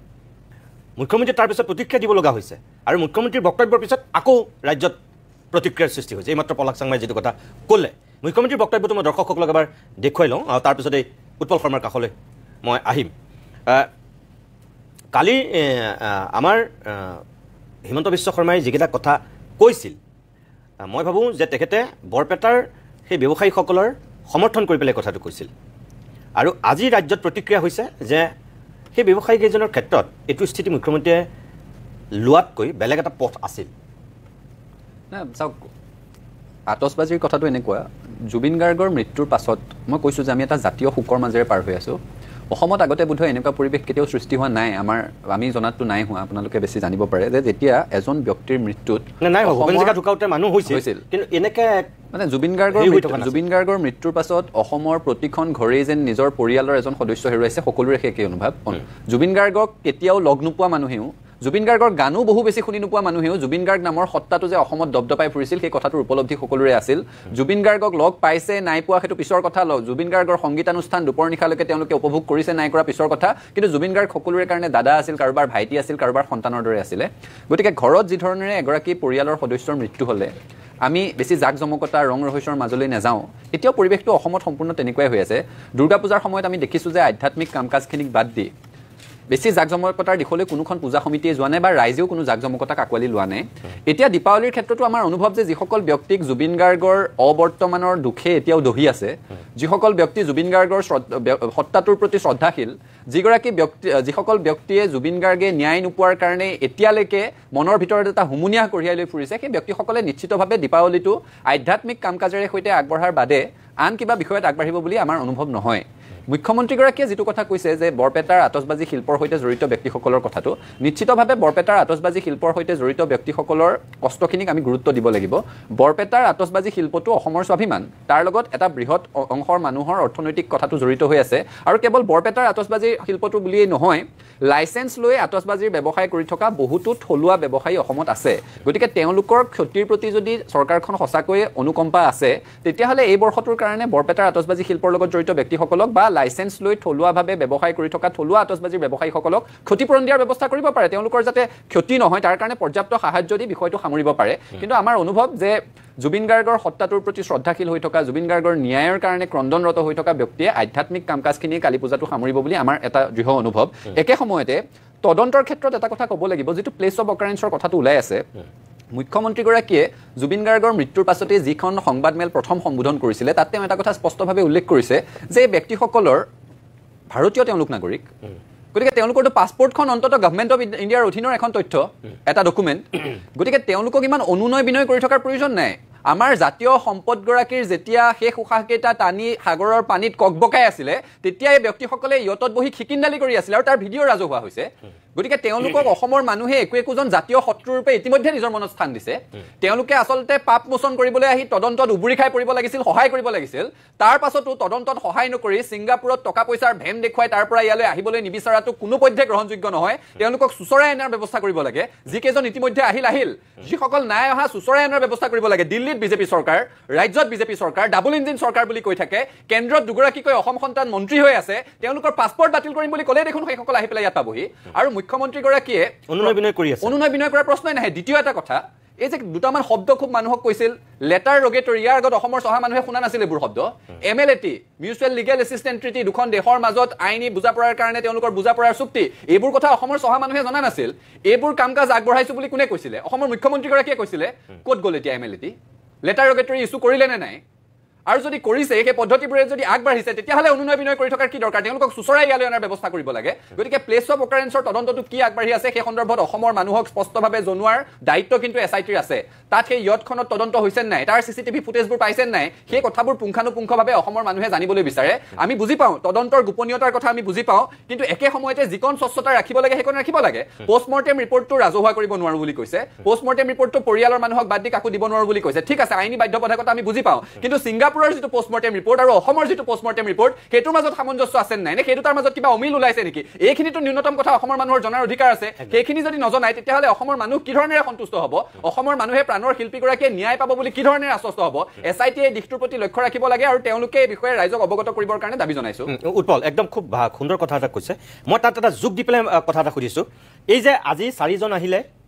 মুখ্যমন্ত্ৰীয়ে তাৰপিছত প্ৰতিক্ৰিয়া দিব লগা হৈছে আৰু মুখ্যমন্ত্ৰীৰ বক্তব্যৰ পিছত আকৌ ৰাজ্যত প্ৰতিক্ৰিয়াৰ সৃষ্টি হৈছে এইমাত্ৰ পলাশ চাংমাই যিটো কথা ক'লে মুখ্যমন্ত্ৰীৰ বক্তব্যটো মই দৰ্শকসকলক এবাৰ দেখুৱাই লওঁ আৰু তাৰপিছত এই উৎপল শৰ্মাৰ কাষলৈ মই আহিম কালি আমাৰ হিমন্ত বিশ্ব শৰ্মাই যিকেইটা কথা কৈছিল মই ভাবোঁ যে তেখেতে বৰপেটাৰ সেই ব্যৱসায়ীসকলৰ সমৰ্থন কৰি পেলাই কথাটো কৈছিল আৰু আজি ৰাজ্যত প্ৰতিক্ৰিয়া হৈছে যে সেই ব্যৱসায়ীকেইজনৰ ক্ষেত্ৰত এইটো স্থিতি মুখ্যমন্ত্ৰীয়ে লোৱাতকৈ বেলেগ এটা পথ আছিল না চাওক আতচবাজিৰ কথাটো এনেকুৱা জুবিন গাৰ্গৰ মৃত্যুৰ পাছত মই কৈছোঁ যে আমি এটা জাতীয় শোকৰ মাজেৰে পাৰ হৈ আছোঁ অসমত আগতে বোধহয় এনেকুৱা পৰিৱেশ কেতিয়াও সৃষ্টি হোৱা নাই আমি জনাতটো নাই হোৱা আপোনালোকে বেছি জানিব পাৰে যে যেতিয়া এজন ব্যক্তিৰ মৃত্যুত মানুহ হৈছিল কিন্তু এনেকৈ মানে জুবিন গাৰ্গৰ মৃত্যুৰ পাছত অসমৰ প্ৰতিখন ঘৰেই যেন নিজৰ পৰিয়ালৰ এজন সদস্য হেৰুৱাইছে সকলোৰে সেই অনুভৱ জুবিন গাৰ্গক কেতিয়াও লগ নোপোৱা মানুহেও জুবিন গাৰ্গৰ গানো বহু বেছি শুনি নোপোৱা মানুহেও জুবিন গাৰ্গ নামৰ সত্তাটো যে অসমত দবদপাই ফুৰিছিল সেই কথাটোৰ উপলব্ধি সকলোৰে আছিল জুবিন গাৰ্গক লগ পাইছে নাই পোৱা সেইটো পিছৰ কথা জুবিন গাৰ্গৰ সংগীতানুষ্ঠান দুপৰ নিশালৈকে তেওঁলোকে উপভোগ কৰিছে নাই কৰা পিছৰ কথা কিন্তু জুবিন গাৰ্গ সকলোৰে কাৰণে দাদা আছিল কাৰোবাৰ ভাইটি আছিল কাৰোবাৰ সন্তানৰ দৰে আছিলে গতিকে ঘৰত যি ধৰণেৰে এগৰাকী পৰিয়ালৰ সদস্যৰ মৃত্যু হ'লে আমি বেছি জাক জমকতা ৰং ৰহস্যৰ মাজলৈ নাযাওঁ এতিয়াও পৰিৱেশটো অসমত সম্পূৰ্ণ তেনেকুৱাই হৈ আছে দুৰ্গা পূজাৰ সময়ত আমি দেখিছোঁ যে আধ্যাত্মিক কাম কাজখিনিক বাদ দি বেছি জাক জমকতাৰ দিশলৈ কোনোখন পূজা সমিতিয়ে যোৱা নাই বা ৰাইজেও কোনো জাক জমকতাক আঁকোৱালি লোৱা নাই এতিয়া দীপাৱলীৰ ক্ষেত্ৰতো আমাৰ অনুভৱ যে যিসকল ব্যক্তিক জুবিন গাৰ্গৰ অবৰ্তমানৰ দুখে এতিয়াও দহি আছে যিসকল ব্যক্তি জুবিন গাৰ্গৰ সত্তাটোৰ প্ৰতি শ্ৰদ্ধাশীল যিসকল ব্যক্তিয়ে জুবিন গাৰ্গে ন্যায় নোপোৱাৰ কাৰণে এতিয়ালৈকে মনৰ ভিতৰত এটা হুমুনিয়াহ কঢ়িয়াই লৈ ফুৰিছে সেই ব্যক্তিসকলে নিশ্চিতভাৱে দীপাৱলীটো আধ্যাত্মিক কাম কাজেৰে সৈতে আগবঢ়াৰ বাদে আন কিবা বিষয়ত আগবাঢ়িব বুলি আমাৰ অনুভৱ নহয় মুখ্যমন্ত্ৰীগৰাকীয়ে যিটো কথা কৈছে যে বৰপেটাৰ আতচবাজি শিল্পৰ সৈতে জড়িত ব্যক্তিসকলৰ কথাটো নিশ্চিতভাৱে বৰপেটাৰ আতচবাজি শিল্পৰ সৈতে জড়িত ব্যক্তিসকলৰ কষ্টখিনিক আমি গুৰুত্ব দিব লাগিব বৰপেটাৰ আতচবাজি শিল্পটো অসমৰ স্বাভিমান তাৰ লগত এটা বৃহৎ অংশৰ মানুহৰ অৰ্থনৈতিক কথাটো জড়িত হৈ আছে আৰু কেৱল বৰপেটাৰ আতচবাজি শিল্পটো বুলিয়েই নহয় লাইসেন্স লৈ আতচবাজিৰ ব্যৱসায় কৰি থকা বহুতো থলুৱা ব্যৱসায়ী অসমত আছে গতিকে তেওঁলোকৰ ক্ষতিৰ প্ৰতি যদি চৰকাৰখন সঁচাকৈ অনুকম্পা আছে তেতিয়াহ'লে এই বৰ্ষটোৰ কাৰণে বৰপেটাৰ আতচবাজি শিল্পৰ লগত জড়িত ব্যক্তিসকলক বা লাইসেন্স লৈ থলুৱাভাৱে ব্যৱসায় কৰি থকা থলুৱা আতচবাজিৰ ব্যৱসায়ীসকলক ক্ষতিপূৰণ দিয়াৰ ব্যৱস্থা কৰিব পাৰে তেওঁলোকৰ যাতে ক্ষতি নহয় তাৰ কাৰণে পৰ্যাপ্ত সাহায্য দি বিষয়টো সামৰিব পাৰে কিন্তু আমাৰ অনুভৱ যে জুবিন গাৰ্গৰ হত্যাটোৰ প্ৰতি শ্ৰদ্ধাশীল হৈ থকা জুবিন গাৰ্গৰ ন্যায়ৰ কাৰণে ক্ৰন্দনৰত হৈ থকা ব্যক্তিয়ে আধ্যাত্মিক কামকাজখিনি কালি পূজাটো সামৰিব বুলি আমাৰ এটা দৃঢ় অনুভৱ একে সময়তে তদন্তৰ ক্ষেত্ৰত এটা কথা ক'ব লাগিব যিটো প্লেচ অফ অকাৰেন্সৰ কথাটো ওলাই আছে মুখ্যমন্ত্ৰীগৰাকীয়ে জুবিন গাৰ্গৰ মৃত্যুৰ পাছতে যিখন সংবাদমেল প্ৰথম সম্বোধন কৰিছিলে তাত তেওঁ এটা কথা স্পষ্টভাৱে উল্লেখ কৰিছে যে ব্যক্তিসকলৰ ভাৰতীয় তেওঁলোক নাগৰিক গতিকে তেওঁলোকৰতো পাছপৰ্টখন অন্তত গভৰ্ণমেণ্ট অফ ইণ্ডিয়াৰ অধীনৰ এখন তথ্য এটা ডকুমেণ্ট গতিকে তেওঁলোকক ইমান অনুনয় বিনয় কৰি থকাৰ প্ৰয়োজন নাই আমাৰ জাতীয় সম্পদগৰাকীৰ যেতিয়া শেষ উশাহকেইটা টানি সাগৰৰ পানীত ককবকাই আছিলে তেতিয়া এই ব্যক্তিসকলে ইয়তত বহি খিকিন্দালি কৰি আছিল আৰু তাৰ ভিডিঅ' ৰাজহুৱা হৈছে গতিকে তেওঁলোকক অসমৰ মানুহে একোজন জাতীয় শত্ৰুৰূপে ইতিমধ্যে নিজৰ মনত স্থান দিছে তেওঁলোকে আচলতে পাপ মোচন কৰিবলৈ আহি তদন্তত উবুৰি খাই পৰিব লাগিছিল সহায় কৰিব লাগিছিল তাৰ পাছতো তদন্তত সহায় নকৰি ছিংগাপুৰত টকা পইচাৰ ভেম দেখুৱাই তাৰ পৰা ইয়ালৈ আহিবলৈ নিবিচৰাটো কোনো পধ্যে গ্ৰহণযোগ্য নহয় তেওঁলোকক সুচৰাই অনাৰ ব্যৱস্থা কৰিব লাগে যিকেইজন ইতিমধ্যে আহিল যিসকল নাই অহা সুচৰাই অনাৰ ব্যৱস্থা কৰিব লাগে দিল্লীত বিজেপি চৰকাৰ ৰাজ্যত বিজেপি চৰকাৰ ডাবল ইঞ্জিন চৰকাৰ বুলি কৈ থাকে কেন্দ্ৰত দুগৰাকীকৈ অসম সন্তান মন্ত্ৰী হৈ আছে তেওঁলোকৰ পাছপৰ্ট বাতিল কৰিম বুলি ক'লে দেখোন সেইসকল আহি পেলাই ইয়াত পাবহি আৰু মুখ্যমন্ত্ৰীগৰাকীয়ে অনুনয় বিনয় কৰাৰ প্ৰশ্নই নাহে দ্বিতীয় এটা কথা এই যে দুটামান শব্দ খুব মানুহক কৈছিল লেটাৰ ৰগেটৰী ইয়াৰ আগত অসমৰ চহা মানুহে শুনা নাছিল এইবোৰ শব্দ MLAT mutual legal assistant treaty দুখন দেশৰ মাজত আইনী বুজাপৰাৰ কাৰণে তেওঁলোকৰ বুজাপৰাৰ চুক্তি এইবোৰ কথা অসমৰ চহা মানুহে জনা নাছিল এইবোৰ কাম কাজ আগবঢ়াইছো বুলি কোনে কৈছিলে অসমৰ মুখ্যমন্ত্ৰীগৰাকীয়ে কৈছিলে ক'ত গ'ল এতিয়া MLAT লেটাৰ ৰগেটৰী ইছ্যু কৰিলে নে নাই আৰু যদি কৰিছে সেই পদ্ধতিবোৰে যদি আগবাঢ়িছে তেতিয়াহ'লে অনুনয় বিনয় কৰি থকাৰ কি দৰকাৰ তেওঁলোকক সুচৰাই ইয়ালৈ অনাৰ ব্যৱস্থা কৰিব লাগে গতিকে প্লেচ অফ অকাৰেন্সৰ তদন্তটো কি আগবাঢ়ি আছে সেই সন্দৰ্ভত অসমৰ মানুহক স্পষ্টভাৱে জনোৱাৰ দায়িত্ব কিন্তু SITৰ আছে তাত সেই ইয়তখনত তদন্ত হৈছে নাই তাৰ CCTV ফুটেজবোৰ পাইছে নাই সেই কথাবোৰ পুংখানুপুংখভাৱে অসমৰ মানুহে জানিবলৈ বিচাৰে আমি বুজি পাওঁ তদন্তৰ গোপনীয়তাৰ কথা আমি বুজি পাওঁ কিন্তু একে সময়তে যিকণ স্বচ্ছতা ৰাখিব লাগে সেইকণ ৰাখিব লাগে পোষ্টমৰ্টেম ৰিপৰ্টটো ৰাজহুৱা কৰিব নোৱাৰো বুলি কৈছে পোষ্টমৰ্টেম ৰিপৰ্টটো পৰিয়ালৰ মানুহক বাদ দি কাকো দিব নোৱাৰো বুলি কৈছে ঠিক আছে আইনী বাধ্যবাধকতা আমি বুজি পাওঁ কিন্তু ছিংগাপুৰৰ যিটো পোষ্টমৰ্টেম ৰিপৰ্ট আৰু অসমৰ যিটো পোষ্টমৰ্টেম ৰিপৰ্ট সেইটোৰ মাজত সামঞ্জস্য আছে নাই নে সেইটো তাৰ মাজত কিবা অমিল ওলাইছে নেকি এইখিনিতো ন্যূনতম কথা অসমৰ মানুহৰ জনাৰ অধিকাৰ আছে সেইখিনি যদি নজনায় তেতিয়াহ'লে অসমৰ মানুহ কি ধৰণেৰে সন্তুষ্ট হ'ব অসমৰ মানুহে প্ৰাণৰ শিল্পীগৰাকীয়ে ন্যায় পাব বুলি কি ধৰণেৰে আশ্বস্ত হ'ব SIT এই দিশটোৰ প্ৰতি লক্ষ্য ৰাখিব লাগে আৰু তেওঁলোকে এই বিষয়ে ৰাইজক অৱগত কৰিবৰ কাৰণে দাবী জনাইছো উৎপল একদম খুব সুন্দৰ কথা এটা কৈছে মই তাত এটা যোগ দি পেলাই কথা এটা সুধিছোঁ এই যে আজি 4জন আহিলে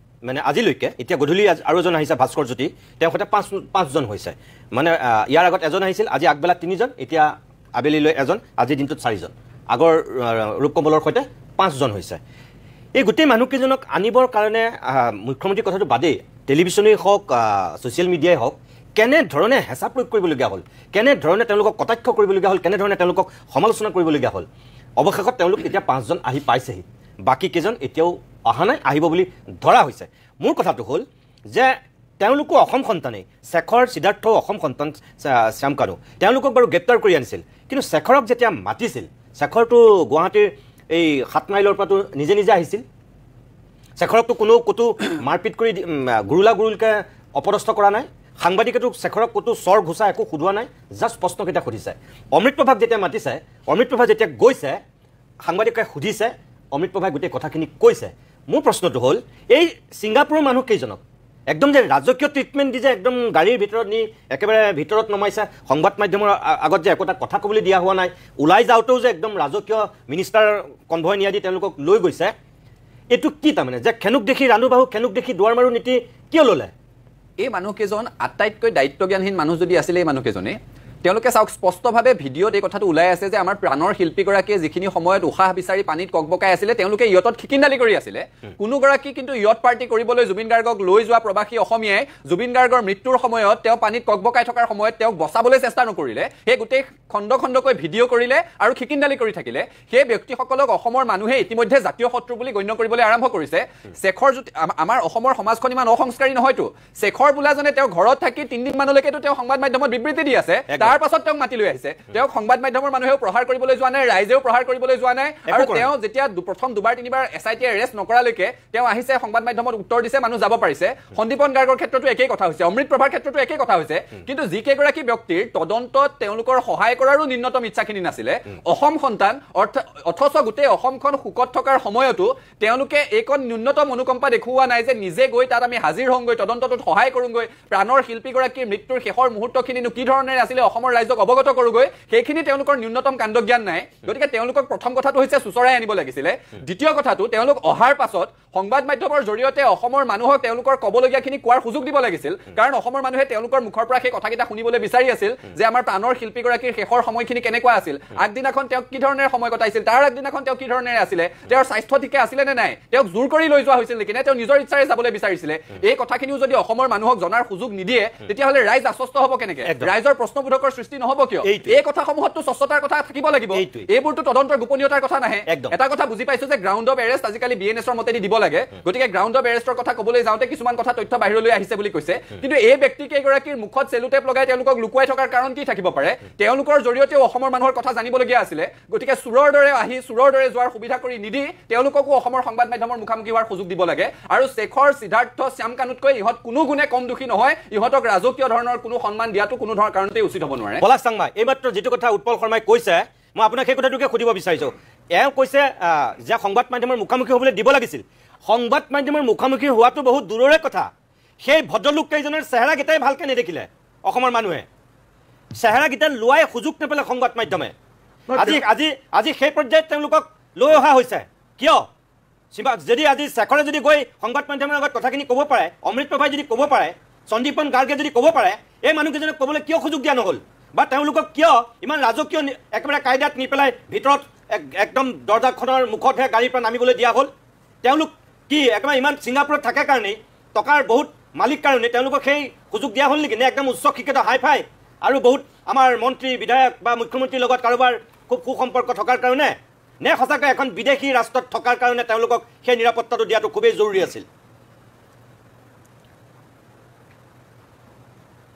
মানে আজিলৈকে এতিয়া গধূলি আৰু এজন আহিছে ভাস্কৰ জ্যোতি তেওঁৰ সৈতে 5জন হৈছে মানে ইয়াৰ আগত এজন আহিছিল আজি আগবেলা 3জন এতিয়া আবেলিলৈ এজন আজিৰ দিনটোত 4জন আগৰ ৰূপকমলৰ সৈতে 5জন হৈছে এই গোটেই মানুহকেইজনক আনিবৰ কাৰণে মুখ্যমন্ত্ৰীৰ কথাটো বাদেই টেলিভিশ্যনেই হওক ছ'চিয়েল মিডিয়াই হওক কেনেধৰণে হেঁচা প্ৰয়োগ কৰিবলগীয়া হ'ল কেনেধৰণে তেওঁলোকক কটাক্ষ কৰিবলগীয়া হ'ল কেনেধৰণে তেওঁলোকক সমালোচনা কৰিবলগীয়া হ'ল অৱশেষত তেওঁলোক এতিয়া 5জন আহি পাইছেহি বাকী কেইজন এতিয়াও অহা নাই আহিব বুলি ধৰা হৈছে মোৰ কথাটো হ'ল যে তেওঁলোকো অসম সন্তানেই শেখৰ সিদ্ধাৰ্থও অসম সন্তান শ্যাম কানু তেওঁলোকক বাৰু গ্ৰেপ্তাৰ কৰি আনিছিল কিন্তু শেখৰক যেতিয়া মাতিছিল শেখৰটো গুৱাহাটীৰ এই 7 মাইলৰ পৰাতো নিজে নিজে আহিছিল শেখৰকতো কোনো ক'তো মাৰপিট কৰি গুৰুলাকৈ অপদস্থ কৰা নাই সাংবাদিকেতো শেখৰক ক'তো চৰ ঘোচা একো সোধোৱা নাই জাষ্ট প্ৰশ্নকেইটা সুধিছে অমৃতপ্ৰভাক যেতিয়া মাতিছে অমৃতপ্ৰভা যেতিয়া গৈছে সাংবাদিকে সুধিছে অমৃতপ্ৰভাই গোটেই কথাখিনি কৈছে মোৰ প্ৰশ্নটো হ'ল এই ছিংগাপুৰৰ মানুহকেইজনক একদম যে ৰাজকীয় ট্ৰিটমেণ্ট দি যে একদম গাড়ীৰ ভিতৰত নি একেবাৰে ভিতৰত নমাইছে সংবাদ মাধ্যমৰ আগত যে একোটা কথা ক'বলৈ দিয়া হোৱা নাই ওলাই যাওঁতেও যে একদম ৰাজকীয় মিনিষ্টাৰ কনভয় নিয়া দি তেওঁলোকক লৈ গৈছে এইটো কি তাৰমানে যে খেনুক দেখি ৰাণু বাহু খেনুক দেখি দুৱাৰ মাৰো নীতি কিয় ল'লে এই মানুহকেইজন আটাইতকৈ দায়িত্বজ্ঞানহীন মানুহ যদি আছিলে এই মানুহকেইজনে তেওঁলোকে চাওক স্পষ্টভাৱে ভিডিঅ'ত এই কথাটো ওলাই আছে যে আমাৰ প্ৰাণৰ শিল্পীগৰাকীয়ে যিখিনি সময়ত উশাহ বিচাৰি পানীত ককবকাই আছিলে তেওঁলোকে ইয়তত খিকিন্দালি কৰি আছিলে কোনোগৰাকী কিন্তু ইয়ত পাৰ্টি কৰিবলৈ জুবিন গাৰ্গক লৈ যোৱা প্ৰবাসী অসমীয়াই জুবিন গাৰ্গৰ মৃত্যুৰ সময়ত তেওঁ পানীত ককবকাই থকাৰ সময়ত তেওঁক বচাবলৈ চেষ্টা নকৰিলে সেই গোটেই খণ্ড খণ্ডকৈ ভিডিঅ' কৰিলে আৰু খিকিন্দালি কৰি থাকিলে সেই ব্যক্তিসকলক অসমৰ মানুহে ইতিমধ্যে জাতীয় শত্ৰু বুলি গণ্য কৰিবলৈ আৰম্ভ কৰিছে শেখৰ আমাৰ অসমৰ সমাজখন ইমান অসংস্কাৰী নহয়তো শেখৰ বোলাজনে তেওঁ ঘৰত থাকি 3 দিনমানলৈকেতো তেওঁ সংবাদ মাধ্যমত বিবৃতি দি আছে তাৰ পাছত তেওঁক মাতি লৈ আহিছে তেওঁক সংবাদ মাধ্যমৰ মানুহেও প্ৰহাৰ কৰিবলৈ যোৱা নাই ৰাইজেও প্ৰহাৰ কৰিবলৈ যোৱা নাই আৰু তেওঁ যেতিয়া প্ৰথম দুবাৰ তিনিবাৰ SIT এৰেষ্ট নকৰালৈকে তেওঁ আহিছে সংবাদ মাধ্যমত উত্তৰ দিছে মানুহ যাব পাৰিছে সন্দীপন গাৰ্গৰ ক্ষেত্ৰতো একেই কথা হৈছে অমৃত প্ৰভাৰ ক্ষেত্ৰতো একেই কথা হৈছে কিন্তু যিকেইগৰাকী ব্যক্তিৰ তদন্তত তেওঁলোকৰ সহায় কৰাৰো ন্যূনতম ইচ্ছাখিনি নাছিলে অসম সন্তান অথচ গোটেই অসমখন সুকত থকাৰ সময়তো তেওঁলোকে এইকণ ন্যূনতম অনুকম্পা দেখুওৱা নাই যে নিজে গৈ তাত আমি হাজিৰ হওঁগৈ তদন্তটোত সহায় কৰোঁগৈ প্ৰাণৰ শিল্পীগৰাকীৰ মৃত্যুৰ শেষৰ মুহূৰ্তখিনিনো কি ধৰণেৰে আছিলে অসমৰ ৰাইজক অৱগত কৰোঁগৈ সেইখিনি তেওঁলোকৰ ন্যূনতম কাণ্ডজ্ঞান নাই গতিকে তেওঁলোকক প্ৰথম কথাটো হৈছে সুচৰাই আনিব লাগিছিলে দ্বিতীয় কথাটো তেওঁলোক অহাৰ পাছত সংবাদ মাধ্যমৰ জৰিয়তে অসমৰ মানুহক তেওঁলোকৰ ক'বলগীয়াখিনি কোৱাৰ সুযোগ দিব লাগিছিল কাৰণ অসমৰ মানুহে তেওঁলোকৰ মুখৰ পৰা সেই কথাকেইটা শুনিবলৈ বিচাৰি আছিল যে আমাৰ প্ৰাণৰ শিল্পীগৰাকীৰ শেষৰ সময়খিনি কেনেকুৱা আছিল আগদিনাখন তেওঁক কি ধৰণেৰে সময় কটাইছিল তাৰ আগদিনাখন তেওঁ কি ধৰণেৰে আছিলে তেওঁৰ স্বাস্থ্য ঠিকে আছিলে নে নাই তেওঁক জোৰ কৰি লৈ যোৱা হৈছিল নেকি নে তেওঁ নিজৰ ইচ্ছাৰে যাবলৈ বিচাৰিছিলে এই কথাখিনিও যদি অসমৰ মানুহক জনাৰ সুযোগ নিদিয়ে তেতিয়াহ'লে ৰাইজ আশ্বস্ত হ'ব কেনেকে ৰাইজৰ প্ৰশ্নবোধকৰ সৃষ্টি নহ'ব কিয় এই কথাসমূহতো স্বচ্ছতাৰ কথা থাকিব লাগিব এইবোৰতো তদন্তৰ গোপনীয়তাৰ কথা নাহে এটা কথা বুজি পাইছো যে গ্ৰাউণ্ড অফ এৰেষ্ট আজিকালি BNSৰ মতেদি দিব লাগে গতিকে গ্ৰাউণ্ড অফ এৰেষ্টৰ কথা ক'বলৈ যাওঁতে কিছুমান কথা তথ্য বাহিৰলৈ আহিছে বুলি কৈছে কিন্তু এই ব্যক্তিকেইগৰাকীৰ মুখত চেলুটেপ লগাই তেওঁলোকক লুকুৱাই থকাৰ কাৰণ কি থাকিব পাৰে তেওঁলোকৰ জৰিয়তেও অসমৰ মানুহৰ কথা জানিবলগীয়া আছিলে গতিকে চুৰৰ দৰে আহি চুৰৰ দৰে যোৱাৰ সুবিধা কৰি নিদি তেওঁলোককো অসমৰ সংবাদ মাধ্যমৰ মুখামুখি হোৱাৰ সুযোগ দিব লাগে আৰু শেখৰ সিদ্ধাৰ্থ শ্যামকানুতকৈ ইহঁত কোনো গুণে কম দুখী নহয় ইহঁতক ৰাজকীয় ধৰণৰ কোনো সন্মান দিয়াটো কোনো ধৰণৰ কাৰণতে উচিত হ'ব নোৱাৰে পলাশ চাংমা এইমাত্ৰ যিটো কথা উৎপল শৰ্মাই কৈছে মই আপোনাক সেই কথাটোকে সুধিব বিচাৰিছোঁ এওঁ কৈছে যে সংবাদ মাধ্যমৰ মুখামুখি হ'বলৈ দিব লাগিছিল সংবাদ মাধ্যমৰ মুখামুখি হোৱাটো বহুত দূৰৰে কথা সেই ভদ্ৰলোককেইজনৰ চেহেৰাকেইটাই ভালকৈ নেদেখিলে অসমৰ মানুহে চেহেৰাকেইটা লোৱাই সুযোগ নাপালে সংবাদ মাধ্যমে আজি আজি আজি সেই পৰ্যায়ত তেওঁলোকক লৈ অহা হৈছে কিয় যদি আজি শেখৰে যদি গৈ সংবাদ মাধ্যমৰ আগত কথাখিনি ক'ব পাৰে অমৃত প্ৰভাই যদি ক'ব পাৰে সন্দীপন গাৰ্গে যদি ক'ব পাৰে এই মানুহকেইজনক ক'বলৈ কিয় সুযোগ দিয়া নহ'ল বা তেওঁলোকক কিয় ইমান ৰাজকীয় একেবাৰে কায়দাত নি পেলাই ভিতৰত একদম দৰ্জাখনৰ মুখতহে গাড়ীৰ পৰা নামিবলৈ দিয়া হ'ল তেওঁলোক কি একেবাৰে ইমান ছিংগাপুৰত থাকে কাৰণেই টকাৰ বহুত মালিক কাৰণে তেওঁলোকক সেই সুযোগ দিয়া হ'ল নেকি নে একদম উচ্চ শিক্ষিত হাই ফাই আৰু বহুত আমাৰ মন্ত্ৰী বিধায়ক বা মুখ্যমন্ত্ৰীৰ লগত কাৰোবাৰ খুব সুসম্পৰ্ক থকাৰ কাৰণে নে সঁচাকৈ এখন বিদেশী ৰাষ্ট্ৰত থকাৰ কাৰণে তেওঁলোকক সেই নিৰাপত্তাটো দিয়াটো খুবেই জৰুৰী আছিল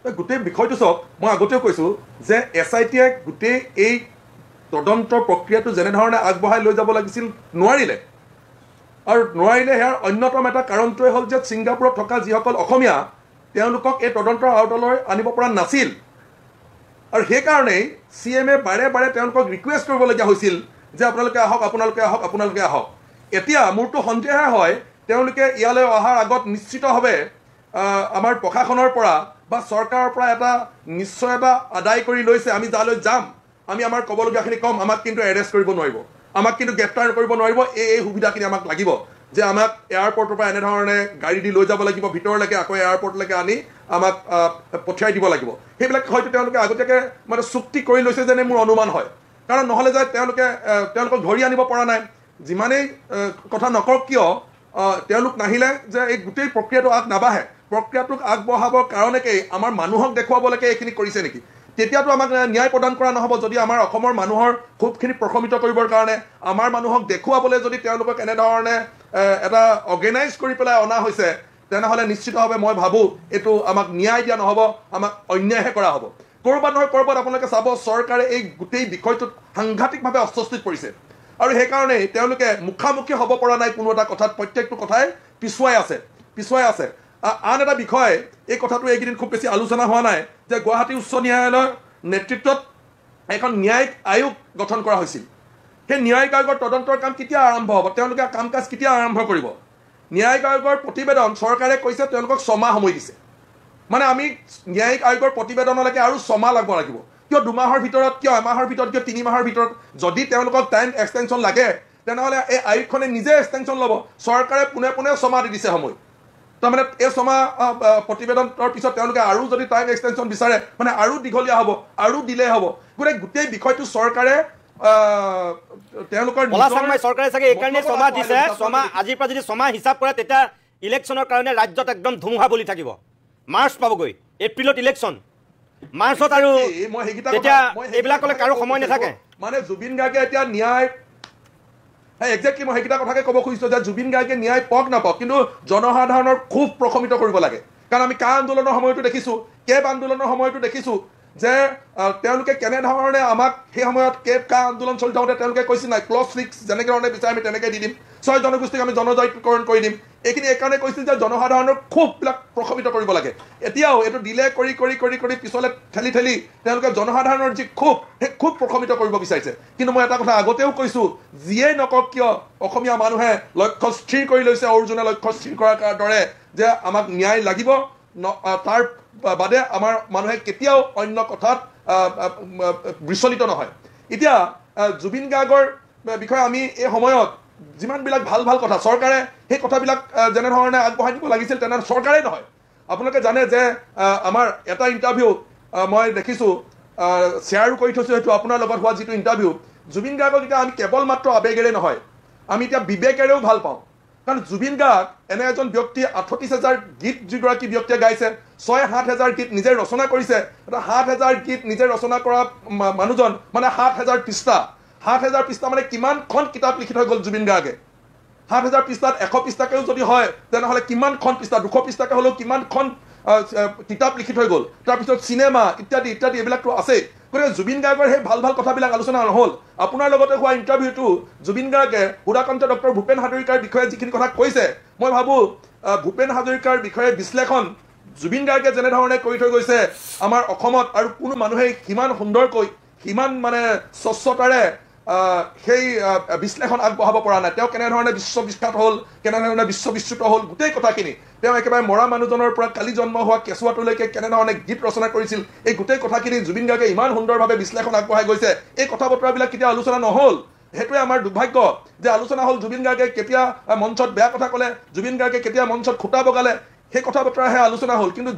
গোটেই বিষয়টো চাওক মই আগতেও কৈছোঁ যে SITয়ে গোটেই এই তদন্তৰ প্ৰক্ৰিয়াটো যেনেধৰণে আগবঢ়াই লৈ যাব লাগিছিল নোৱাৰিলে আৰু নোৱাৰিলে ইয়াৰ অন্যতম এটা কাৰণটোৱে হ'ল যে ছিংগাপুৰত থকা যিসকল অসমীয়া তেওঁলোকক এই তদন্তৰ আওতালৈ আনিব পৰা নাছিল আৰু সেইকাৰণেই CMে বাৰে বাৰে তেওঁলোকক ৰিকুৱেষ্ট কৰিবলগীয়া হৈছিল যে আপোনালোকে আহক আপোনালোকে আহক আপোনালোকে আহক এতিয়া মোৰতো সন্দেহহে হয় তেওঁলোকে ইয়ালৈ অহাৰ আগত নিশ্চিতভাৱে আমাৰ প্ৰশাসনৰ পৰা বা চৰকাৰৰ পৰা এটা নিশ্চয়তা আদায় কৰি লৈছে আমি যালৈ যাম আমি আমাৰ ক'বলগীয়াখিনি কম আমাক কিন্তু এৰেষ্ট কৰিব নোৱাৰিব আমাক কিন্তু গ্ৰেপ্তাৰ কৰিব নোৱাৰিব এই সুবিধাখিনি আমাক লাগিব যে আমাক এয়াৰপৰ্টৰ পৰা এনেধৰণে গাড়ী দি লৈ যাব লাগিব ভিতৰলৈকে আকৌ এয়াৰপৰ্টলৈকে আনি আমাক পঠিয়াই দিব লাগিব সেইবিলাক হয়তো তেওঁলোকে আগতীয়াকৈ মানে চুক্তি কৰি লৈছে যেনে মোৰ অনুমান হয় কাৰণ নহ'লে যে তেওঁলোকক ধৰি আনিব পৰা নাই যিমানেই কথা নকৰক কিয় তেওঁলোক নাহিলে যে এই গোটেই প্ৰক্ৰিয়াটো নাবাঢ়ে প্ৰক্ৰিয়াটোক আগবঢ়াবৰ কাৰণেই আমাৰ মানুহক দেখুৱাবলৈকে এইখিনি কৰিছে নেকি তেতিয়াতো আমাক ন্যায় প্ৰদান কৰা নহ'ব যদি আমাৰ অসমৰ মানুহৰ খুবখিনি প্ৰশমিত কৰিবৰ কাৰণে আমাৰ মানুহক দেখুৱাবলৈ যদি তেওঁলোকক এনেধৰণে এটা অৰ্গেনাইজ কৰি পেলাই অনা হৈছে তেনেহ'লে নিশ্চিতভাৱে মই ভাবোঁ এইটো আমাক ন্যায় দিয়া নহ'ব আমাক অন্যায়হে কৰা হ'ব ক'ৰবাত নহয় ক'ৰবাত আপোনালোকে চাব চৰকাৰে এই গোটেই বিষয়টোত সাংঘাতিকভাৱে অস্বস্তিত পৰিছে আৰু সেইকাৰণেই তেওঁলোকে মুখামুখি হ'ব পৰা নাই কোনো এটা কথাত প্ৰত্যেকটো কথাই পিছুৱাই আছে আন এটা বিষয় এই কথাটো এইকেইদিন খুব বেছি আলোচনা হোৱা নাই যে গুৱাহাটী উচ্চ ন্যায়ালয়ৰ নেতৃত্বত এখন ন্যায়িক আয়োগ গঠন কৰা হৈছিল সেই ন্যায়িক আয়োগৰ তদন্তৰ কাম কেতিয়া আৰম্ভ হ'ব তেওঁলোকে কাম কাজ কেতিয়া আৰম্ভ কৰিব ন্যায়িক আয়োগৰ প্ৰতিবেদন চৰকাৰে কৈছে তেওঁলোকক 6 মাহ সময় দিছে মানে আমি ন্যায়িক আয়োগৰ প্ৰতিবেদনলৈকে আৰু 6 মাহ লাগিব কিয় 2 মাহৰ ভিতৰত কিয় এমাহৰ ভিতৰত কিয় 3 মাহৰ ভিতৰত যদি তেওঁলোকক টাইম এক্সটেনশ্যন লাগে তেনেহ'লে এই আয়োগখনে নিজে এক্সটেনশ্যন ল'ব চৰকাৰে পোনে 6 মাহ দি দিছে সময় তাৰমানে এই 6 মাহ প্ৰতিবেদনৰ পিছত তেওঁলোকে আৰু যদি টাইম এক্সটেনশ্যন বিচাৰে মানে আৰু দীঘলীয়া হ'ব আৰু দিলে হ'ব গোটেই বিষয়টো চৰকাৰে তেওঁলোকৰ চৰকাৰে চাগে এইকাৰণে 6 মাহ দিছে 6 মাহ আজিৰ পৰা যদি 6 মাহ হিচাপ কৰে তেতিয়া ইলেকশ্যনৰ কাৰণে ৰাজ্যত একদম ধুমুহা বলি থাকিব মাৰ্চ পাবগৈ এপ্ৰিলত ইলেকশ্যন মাৰ্চত আৰু তেতিয়া এইবিলাকলৈ কাৰো সময় নাথাকে মানে জুবিন গাৰ্গে এতিয়া ন্যায় একজেক্টলি মই সেইকেইটা কথাকে ক'ব খুজিছোঁ যে জুবিন গাৰ্গে ন্যায় পাওক নাপাওক কিন্তু জনসাধাৰণৰ খুব প্ৰশমিত কৰিব লাগে কাৰণ আমি কা আন্দোলনৰ সময়তো দেখিছোঁ কেব আন্দোলনৰ সময়তো দেখিছোঁ যে তেওঁলোকে কেনেধৰণে আমাক সেই সময়ত কেব কা আন্দোলন চলি থাকোঁতে তেওঁলোকে কৈছিল নাই ক্লজ 6 যেনেকৈ ধৰণে বিচাৰে আমি তেনেকৈ দি দিম 6 জনগোষ্ঠীক আমি জনজাতিকৰণ কৰি দিম এইখিনি এইকাৰণে কৈছিল যে জনসাধাৰণৰ ক্ষোভবিলাক প্ৰশমিত কৰিব লাগে এতিয়াও এইটো ডিলে কৰি কৰি কৰি কৰি পিছলৈ ঠেলি ঠেলি তেওঁলোকে জনসাধাৰণৰ যি ক্ষোভ সেই ক্ষোভ প্ৰশমিত কৰিব বিচাৰিছে কিন্তু মই এটা কথা আগতেও কৈছোঁ যিয়েই নকওক কিয় অসমীয়া মানুহে লক্ষ্য স্থিৰ কৰি লৈছে অৰ্জুনে লক্ষ্য স্থিৰ কৰাৰ দৰে যে আমাক ন্যায় লাগিব তাৰ বাদে আমাৰ মানুহে কেতিয়াও অন্য কথাত বিচলিত নহয় এতিয়া জুবিন গাৰ্গৰ বিষয়ে আমি এই সময়ত যিমানবিলাক ভাল ভাল কথা চৰকাৰে সেই কথাবিলাক যেনেধৰণে আগবঢ়াই দিব লাগিছিল তেনে চৰকাৰেই নহয় আপোনালোকে জানে যে আমাৰ এটা ইণ্টাৰভিউ মই দেখিছোঁ শ্বেয়াৰো কৰি থৈছোঁ সেইটো আপোনাৰ লগত হোৱা যিটো ইণ্টাৰভিউ জুবিন গাৰ্গক এতিয়া আমি কেৱল মাত্ৰ আৱেগেৰে নহয় আমি এতিয়া বিবেকেৰেও ভাল পাওঁ কাৰণ জুবিন গাৰ্গ এনে এজন ব্যক্তি ৩৮,০০০ গীত যিগৰাকী ব্যক্তিয়ে গাইছে ৬-৭,০০০ গীত নিজে ৰচনা কৰিছে এটা ৭,০০০ গীত নিজে ৰচনা কৰা মানুহজন মানে ৭,০০০ পৃষ্ঠা ৭,০০০ পৃষ্ঠা মানে কিমানখন কিতাপ লিখি থৈ গ'ল জুবিন গাৰ্গে ৭,০০০ পৃষ্ঠাত ১০০ পৃষ্ঠাকেও যদি হয় তেনেহ'লে কিমানখন পৃষ্ঠা ২০০ পৃষ্ঠাকে হ'লেও কিমানখন কিতাপ লিখি থৈ গ'ল তাৰপিছত চিনেমা ইত্যাদি ইত্যাদি এইবিলাকতো আছেই গতিকে জুবিন গাৰ্গৰ সেই ভাল ভাল কথাবিলাক আলোচনা নহ'ল আপোনাৰ লগতে হোৱা ইণ্টাৰভিউটো জুবিন গাৰ্গে সুধাকান্ত ডক্টৰ ভূপেন হাজৰিকাৰ বিষয়ে যিখিনি কথা কৈছে মই ভাবোঁ ভূপেন হাজৰিকাৰ বিষয়ে বিশ্লেষণ জুবিন গাৰ্গে যেনেধৰণে কৰি থৈ গৈছে আমাৰ অসমত আৰু কোনো মানুহে সিমান সুন্দৰকৈ সিমান মানে স্বচ্ছতাৰে সেই বিশ্লেষণ আগবঢ়াব পৰা নাই তেওঁ কেনেধৰণে বিশ্ববিখ্যাত হ'ল কেনেধৰণে বিশ্ববিশ্ৰুত হ'ল গোটেই কথাখিনি তেওঁ একেবাৰে মৰা মানুহজনৰ পৰা কালি জন্ম হোৱা কেঁচুৱাটোলৈকে কেনেধৰণে গীত ৰচনা কৰিছিল এই গোটেই কথাখিনি জুবিন গাৰ্গে ইমান সুন্দৰভাৱে বিশ্লেষণ আগবঢ়াই গৈছে এই কথা বতৰাবিলাক কেতিয়া আলোচনা নহ'ল সেইটোৱে আমাৰ দুৰ্ভাগ্য যে আলোচনা হ'ল জুবিন গাৰ্গে কেতিয়া মঞ্চত বেয়া কথা ক'লে জুবিন গাৰ্গে কেতিয়া মঞ্চত খুঁটা বগালে সেই কথা বতৰাহে আলোচনা হ'ল কিন্তু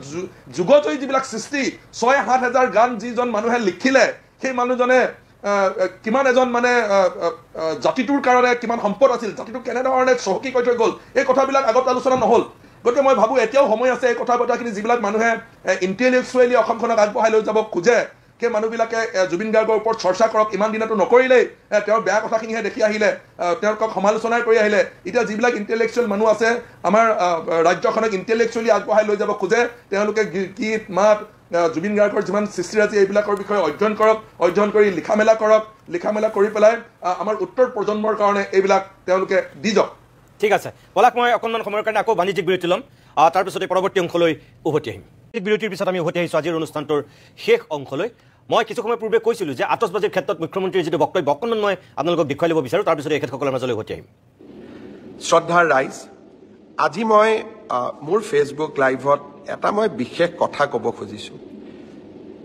যুগজয়ী যিবিলাক সৃষ্টি ৬-৭,০০০ গান যিজন মানুহে লিখিলে সেই মানুহজনে কিমান এজন মানে জাতিটোৰ কাৰণে কিমান সম্পদ আছিল জাতিটো কেনেধৰণে চহকী কৰি থৈ গ'ল এই কথাবিলাক আগত আলোচনা নহ'ল গতিকে মই ভাবোঁ এতিয়াও সময় আছে এই কথা বতৰাখিনি যিবিলাক মানুহে ইণ্টেলেকচুৱেলি অসমখনক আগবঢ়াই লৈ যাব খোজে সেই মানুহবিলাকে জুবিন গাৰ্গৰ ওপৰত চৰ্চা কৰক ইমান দিনতো নকৰিলেই তেওঁৰ বেয়া কথাখিনিহে দেখি আহিলে তেওঁলোকক সমালোচনা কৰি আহিলে এতিয়া যিবিলাক ইণ্টেলেকচুৱেল মানুহ আছে আমাৰ ৰাজ্যখনক ইণ্টেলেকচুৱেলি আগবঢ়াই লৈ যাব খোজে তেওঁলোকে গীত মাত জুবিন গাৰ্গৰ যিমান সৃষ্টিৰাজি এইবিলাকৰ বিষয়ে অধ্যয়ন কৰক অধ্যয়ন কৰি লিখা মেলা কৰি পেলাই আমাৰ উত্তৰ প্ৰজন্মৰ কাৰণে এইবিলাক তেওঁলোকে দি যাওক ঠিক আছে পলাক মই অকণমান সময়ৰ কাৰণে আকৌ বাণিজ্যিক বিৰতি ল'ম তাৰপিছতে পৰৱৰ্তী অংশলৈ উভতি আহিম বিৰতিৰ পিছত আমি উভতি আহিছোঁ আজিৰ অনুষ্ঠানটোৰ শেষ অংশলৈ মই কিছু সময় পূৰ্বে কৈছিলোঁ যে আতচবাজীৰ ক্ষেত্ৰত মুখ্যমন্ত্ৰীৰ যিটো বক্তব্য অকণমান মই আপোনালোকক দেখুৱাই ল'ব বিচাৰোঁ তাৰপিছত এখেতসকলৰ মাজলৈ উভতি আহিম শ্ৰদ্ধাৰ ৰাইজ আজি মই মোৰ ফেচবুক লাইভত এটা মই বিশেষ কথা ক'ব খুজিছোঁ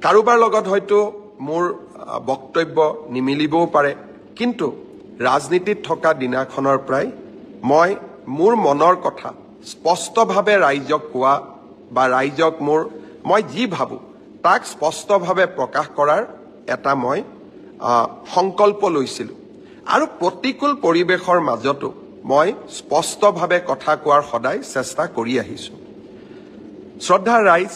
কাৰোবাৰ লগত হয়তো মোৰ বক্তব্য নিমিলিবও পাৰে কিন্তু ৰাজনীতিত থকা দিনাখনৰ পৰাই মই মোৰ মনৰ কথা স্পষ্টভাৱে ৰাইজক কোৱা বা ৰাইজক মই যি ভাবোঁ তাক স্পষ্টভাৱে প্ৰকাশ কৰাৰ এটা মই সংকল্প লৈছিলোঁ আৰু প্ৰতিকূল পৰিৱেশৰ মাজতো মই স্পষ্টভাৱে কথা কোৱাৰ সদায় চেষ্টা কৰি আহিছোঁ শ্ৰদ্ধাৰ ৰাইজ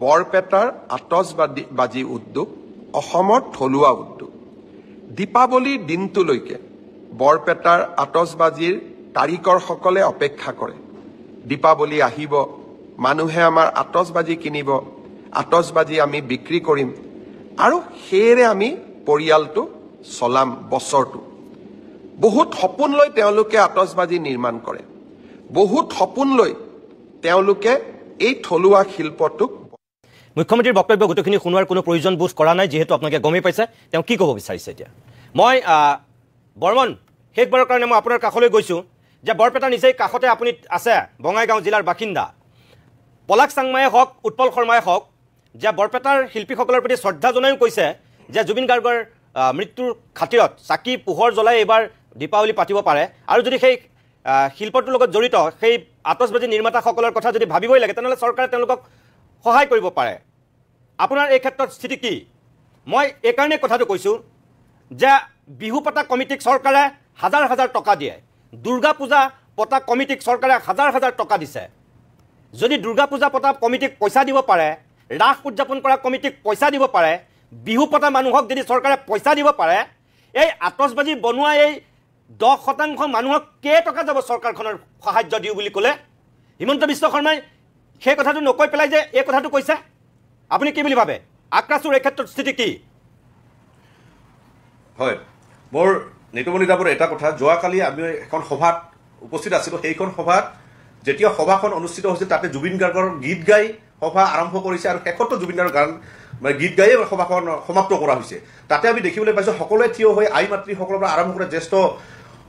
বৰপেটাৰ আতচবাজী উদ্যোগ অসমৰ থলুৱা উদ্যোগ দীপাৱলীৰ দিনটোলৈকে বৰপেটাৰ আতচবাজীৰ কাৰিকৰসকলে অপেক্ষা কৰে দীপাৱলী আহিব মানুহে আমাৰ আতচবাজী কিনিব আতচবাজী আমি বিক্ৰী কৰিম আৰু সেয়েৰে আমি পৰিয়ালটো চলাম বছৰটো বহুত সপোন লৈ তেওঁলোকে আতচবাজী নিৰ্মাণ কৰে বহুত সপোন লৈ তেওঁলোকে এই থলুৱা শিল্পটোক মুখ্যমন্ত্ৰীৰ বক্তব্য গোটেইখিনি শুনোৱাৰ কোনো প্ৰয়োজন বোধ কৰা নাই যিহেতু আপোনালোকে গমেই পাইছে তেওঁ কি ক'ব বিচাৰিছে এতিয়া মই বৰ্মন শেষবাৰৰ কাৰণে মই আপোনাৰ কাষলৈ গৈছোঁ যে বৰপেটা নিচেই কাষতে আপুনি আছে বঙাইগাঁও জিলাৰ বাসিন্দা পলাক চাংমাই হওক উৎপল শৰ্মাই হওক যে বৰপেটাৰ শিল্পীসকলৰ প্ৰতি শ্ৰদ্ধা জনায়ো কৈছে যে জুবিন গাৰ্গৰ মৃত্যুৰ খাতিৰত চাকি পোহৰ জ্বলাই এইবাৰ দীপাৱলী পাতিব পাৰে আৰু যদি সেই শিল্পটোৰ লগত জড়িত সেই আতচবাজী নিৰ্মাতাসকলৰ কথা যদি ভাবিবই লাগে তেনেহ'লে চৰকাৰে তেওঁলোকক সহায় কৰিব পাৰে আপোনাৰ এই ক্ষেত্ৰত স্থিতি কি মই এইকাৰণে কথাটো কৈছোঁ যে বিহু পতা কমিটিক চৰকাৰে হাজাৰ হাজাৰ টকা দিয়ে দুৰ্গা পূজা পতা কমিটিক চৰকাৰে হাজাৰ হাজাৰ টকা দিছে যদি দুৰ্গা পূজা পতা কমিটিক পইচা দিব পাৰে ৰাস উদযাপন কৰা কমিটিক পইচা দিব পাৰে বিহু পতা মানুহক যদি চৰকাৰে পইচা দিব পাৰে এই আতচবাজী বনোৱা এই 10% মানুহক কেইটকা যাব চৰকাৰখনৰ সাহায্য দিওঁ বুলি ক'লে হিমন্ত বিশ্ব শৰ্মাই সেই কথাটো নকৈ পেলাই যে এই কথাটো কৈছে আপুনি কি বুলি ভাবে আক্ৰাছুৰ এই ক্ষেত্ৰত স্থিতি কি? হয়, মোৰ নিতুমণি ডাবৰ এটা কথা, যোৱাকালি আমি এখন সভাত উপস্থিত আছিলোঁ। সেইখন সভাত যেতিয়া সভাখন অনুষ্ঠিত হৈছিল তাতে জুবিন গাৰ্গৰ গীত গাই সভা আৰম্ভ কৰিছে আৰু শেষতো জুবিন গাৰ্গৰ গান মানে গীত গায়ে সভাখন সমাপ্ত কৰা হৈছে। তাতে আমি দেখিবলৈ পাইছোঁ সকলোৱে থিয় হৈ আই মাতৃসকলৰ পৰা আৰম্ভ কৰি জ্যেষ্ঠ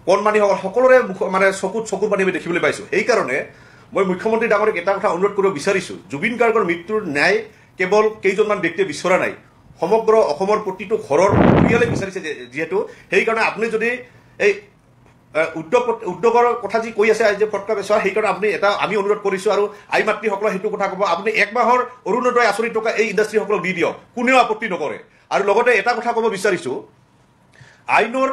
কণমানিসকল সকলোৰে মানে চকুৰ পানী আমি দেখিবলৈ পাইছোঁ। সেইকাৰণে মই মুখ্যমন্ত্ৰী ডাঙৰীক এটা কথা অনুৰোধ কৰিব বিচাৰিছোঁ, জুবিন গাৰ্গৰ মৃত্যুৰ ন্যায় কেৱল কেইজনমান ব্যক্তিয়ে বিচৰা নাই, সমগ্ৰ অসমৰ প্ৰতিটো ঘৰৰ পৰিয়ালে বিচাৰিছে যিহেতু। সেইকাৰণে আপুনি যদি এই উদ্যোগৰ কথা যি কৈ আছে যে ফটকা বেচোৱা, সেইকাৰণে আপুনি আমি অনুৰোধ কৰিছোঁ আৰু আই মাতৃসকলক সেইটো কথা ক'ব, আপুনি 1 মাহৰ অৰুণোদয় আঁচনি টকা এই ইণ্ডাষ্ট্ৰীসকলক দি দিয়ক, কোনেও আপত্তি নকৰে। আৰু লগতে এটা কথা ক'ব বিচাৰিছোঁ, আইনৰ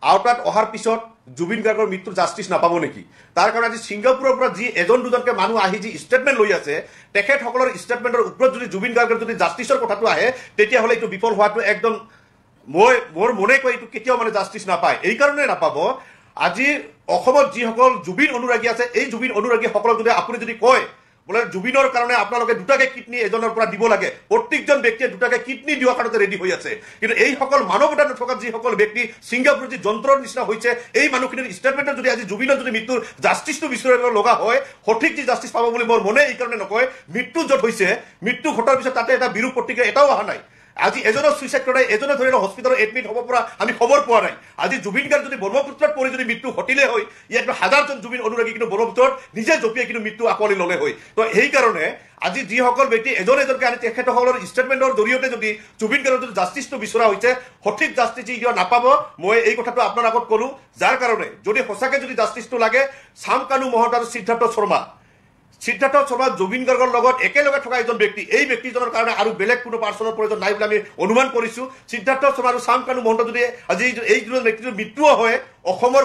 আওতাত অহাৰ পিছত জুবিন গাৰ্গৰ মৃত্যুৰ জাষ্টিছ নাপাব নেকি? তাৰ কাৰণে আজি ছিংগাপুৰৰ পৰা যি এজন দুজনকে মানুহ আহি যি ষ্টেটমেণ্ট লৈ আছে, তেখেতসকলৰ ষ্টেটমেণ্টৰ ওপৰত যদি জুবিন গাৰ্গৰ যদি জাষ্টিছৰ কথাটো আহে, তেতিয়াহ'লে এইটো বিফল হোৱাটো একদম মোৰ মনে কয় এইটো কেতিয়াও মানে জাষ্টিছ নাপায়। এইকাৰণে নাপাব, আজি অসমত যিসকল জুবিন অনুৰাগী আছে, এই জুবিন অনুৰাগীসকলক যদি আপুনি যদি কয় বোলে জুবিনৰ কাৰণে আপোনালোকে 2টাকে কিডনী এজনৰ পৰা দিব লাগে, প্ৰত্যেকজন ব্যক্তিয়ে 2টাকে কিডনী দিয়াৰ কাৰণে ৰেডি হৈ আছে। কিন্তু এইসকল মানৱতা নথকা যিসকল ব্যক্তি ছিংগাপুৰৰ যি যন্ত্ৰৰ নিচিনা হৈছে, এই মানুহখিনিৰ ষ্টেটমেণ্টত যদি আজি জুবিনৰ যদি মৃত্যুৰ জাষ্টিছটো বিচাৰিব লগা হয়, সঠিক যি জাষ্টিছ পাব বুলি মোৰ মনে এইকাৰণে নকয়, মৃত্যু য'ত হৈছে, মৃত্যু ঘটাৰ পিছত তাতে এটা বিৰূপ প্ৰতিক্ৰিয়া এটাও অহা নাই। আজি এজনৰ চুইচাইড কৰা, এজনে ধৰি লওক হস্পিটেলত এডমিট হ'ব পৰা আমি খবৰ পোৱা নাই। আজি জুবিন গাৰ্গ যদি ব্ৰহ্মপুত্ৰত পৰি যদি মৃত্যু ঘটিলে হয়, ইয়াত হাজাৰজন জুবিন অনুৰাগী কিন্তু ব্ৰহ্মপুত্ৰত নিজে জঁপিয়াই কিন্তু মৃত্যু আঁকোৱালি ল'লে হয়। তো সেইকাৰণে আজি যিসকল ব্যক্তি এজনকে আনি তেখেতসকলৰ ষ্টেটমেণ্টৰ জৰিয়তে যদি জুবিন গাৰ্গৰ যদি জাষ্টিছটো বিচৰা হৈছে, সঠিক জাষ্টিছ কিয় নাপাব, মই এই কথাটো আপোনাৰ আগত ক'লো। যাৰ কাৰণে যদি সঁচাকৈ যদি জাষ্টিছটো লাগে, শামকানু মহন্ত আৰু সিদ্ধাৰ্থ শৰ্মা জুবিন গাৰ্গৰ লগত একেলগে থকা এজন ব্যক্তি, এই ব্যক্তিজনৰ কাৰণে আৰু বেলেগ কোনো পাৰ্চনৰ প্ৰয়োজন নাই বুলি আমি অনুমান কৰিছোঁ। সিদ্ধাৰ্থ শৰ্মা আৰু শামকানু মহন্ত যদি আজি এই দুজন ব্যক্তিৰ মৃত্যুও হয়, অসমৰ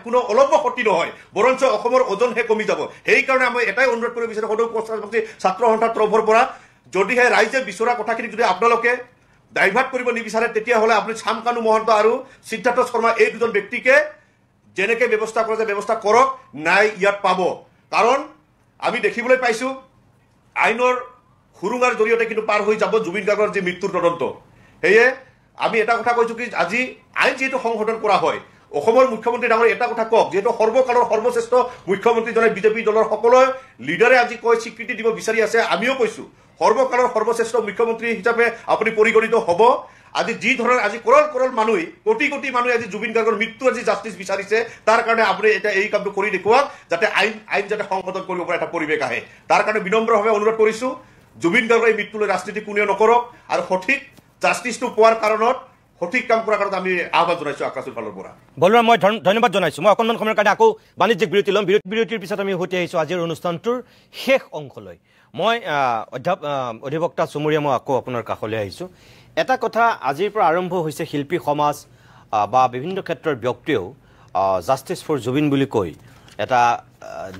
কোনো অলপ ক্ষতি নহয়, বৰঞ্চ অসমৰ ওজনহে কমি যাব। সেইকাৰণে মই এটাই অনুৰোধ কৰিব বিচাৰোঁ সদৌ ছাত্ৰ সন্থাৰ তৰফৰ পৰা, যদিহে ৰাইজে বিচৰা কথাখিনি যদি আপোনালোকে ডাইভাৰ্ট কৰিব নিবিচাৰে, তেতিয়াহ'লে আপুনি শামকানু মহন্ত আৰু সিদ্ধাৰ্থ শৰ্মা এই দুজন ব্যক্তিকে যেনেকৈ ব্যৱস্থা কৰে ব্যৱস্থা কৰক, নাই ইয়াত পাব। কাৰণ আমি দেখিবলৈ পাইছোঁ আইনৰ সুৰুঙাৰ জৰিয়তে কিন্তু পাৰ হৈ যাব জুবিন গাৰ্গৰ যি মৃত্যুৰ তদন্ত। সেয়ে আমি এটা কথা কৈছোঁ কি, আজি আইন যিহেতু সংশোধন কৰা হয়, অসমৰ মুখ্যমন্ত্ৰী ডাঙৰীয়ে এটা কথা কওক, যিহেতু সৰ্বকালৰ সৰ্বশ্ৰেষ্ঠ মুখ্যমন্ত্ৰীজনে বিজেপি দলৰ সকলো লিডাৰে আজি কৈ স্বীকৃতি দিব বিচাৰি আছে, আমিও কৈছোঁ সৰ্বকালৰ সৰ্বশ্ৰেষ্ঠ মুখ্যমন্ত্ৰী হিচাপে আপুনি পৰিগণিত হ'ব। আজি যি ধৰণৰ আজি কৰল মানুহে, কোটি মানুহে আজি জুবিন গাৰ্গৰ মৃত্যু আজি জাষ্টিছ বিচাৰিছে, তাৰ কাৰণে আপুনি এতিয়া এই কামটো কৰি দেখুৱাওক, যাতে আইন যাতে সংশোধন কৰিব পৰা এটা পৰিৱেশ আহে। তাৰ কাৰণে বিনম্ৰভাৱে অনুৰোধ কৰিছোঁ, জুবিন গাৰ্গৰ এই মৃত্যুলৈ ৰাজনীতি কোনেও নকৰক, আৰু সঠিক জাষ্টিছটো পোৱাৰ কাৰণত সঠিক কাম কৰাৰ কাৰণে আমি আহ্বান জনাইছোঁ আকাশৰ ফালৰ পৰা। বলৰাম, মই ধন্যবাদ জনাইছোঁ। মই অকণমান সময়ৰ কাৰণে আকৌ বাণিজ্যিক বিৰতি ল'ম। বিৰতিৰ পিছত আমি উভতি আহিছোঁ আজিৰ অনুষ্ঠানটোৰ শেষ অংশলৈ। মই অধিবক্তা চুমুৰীয়া, মই আকৌ আপোনাৰ কাষলৈ আহিছোঁ। এটা কথা, আজিৰ পৰা আৰম্ভ হৈছে শিল্পী সমাজ বা বিভিন্ন ক্ষেত্ৰৰ ব্যক্তিয়েও জাষ্টিছ ফৰ জুবিন বুলি কৈ এটা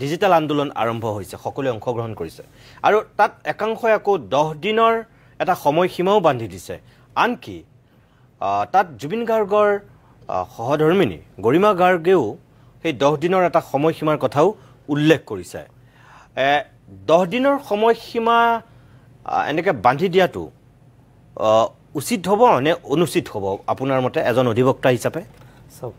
ডিজিটেল আন্দোলন আৰম্ভ হৈছে, সকলোৱে অংশগ্ৰহণ কৰিছে, আৰু তাত একাংশই আকৌ 10 দিনৰ এটা সময়সীমাও বান্ধি দিছে। আনকি তাত জুবিন গাৰ্গৰ সহধৰ্মিনী গৰিমা গাৰ্গেও সেই 10 দিনৰ এটা সময়সীমাৰ কথাও উল্লেখ কৰিছে। 10 দিনৰ সময়সীমা এনেকৈ বান্ধি দিয়াটো উচিত হ'ব নে অনুচিত হ'ব আপোনাৰ মতে এজন অধিবক্তা হিচাপে? চাওক,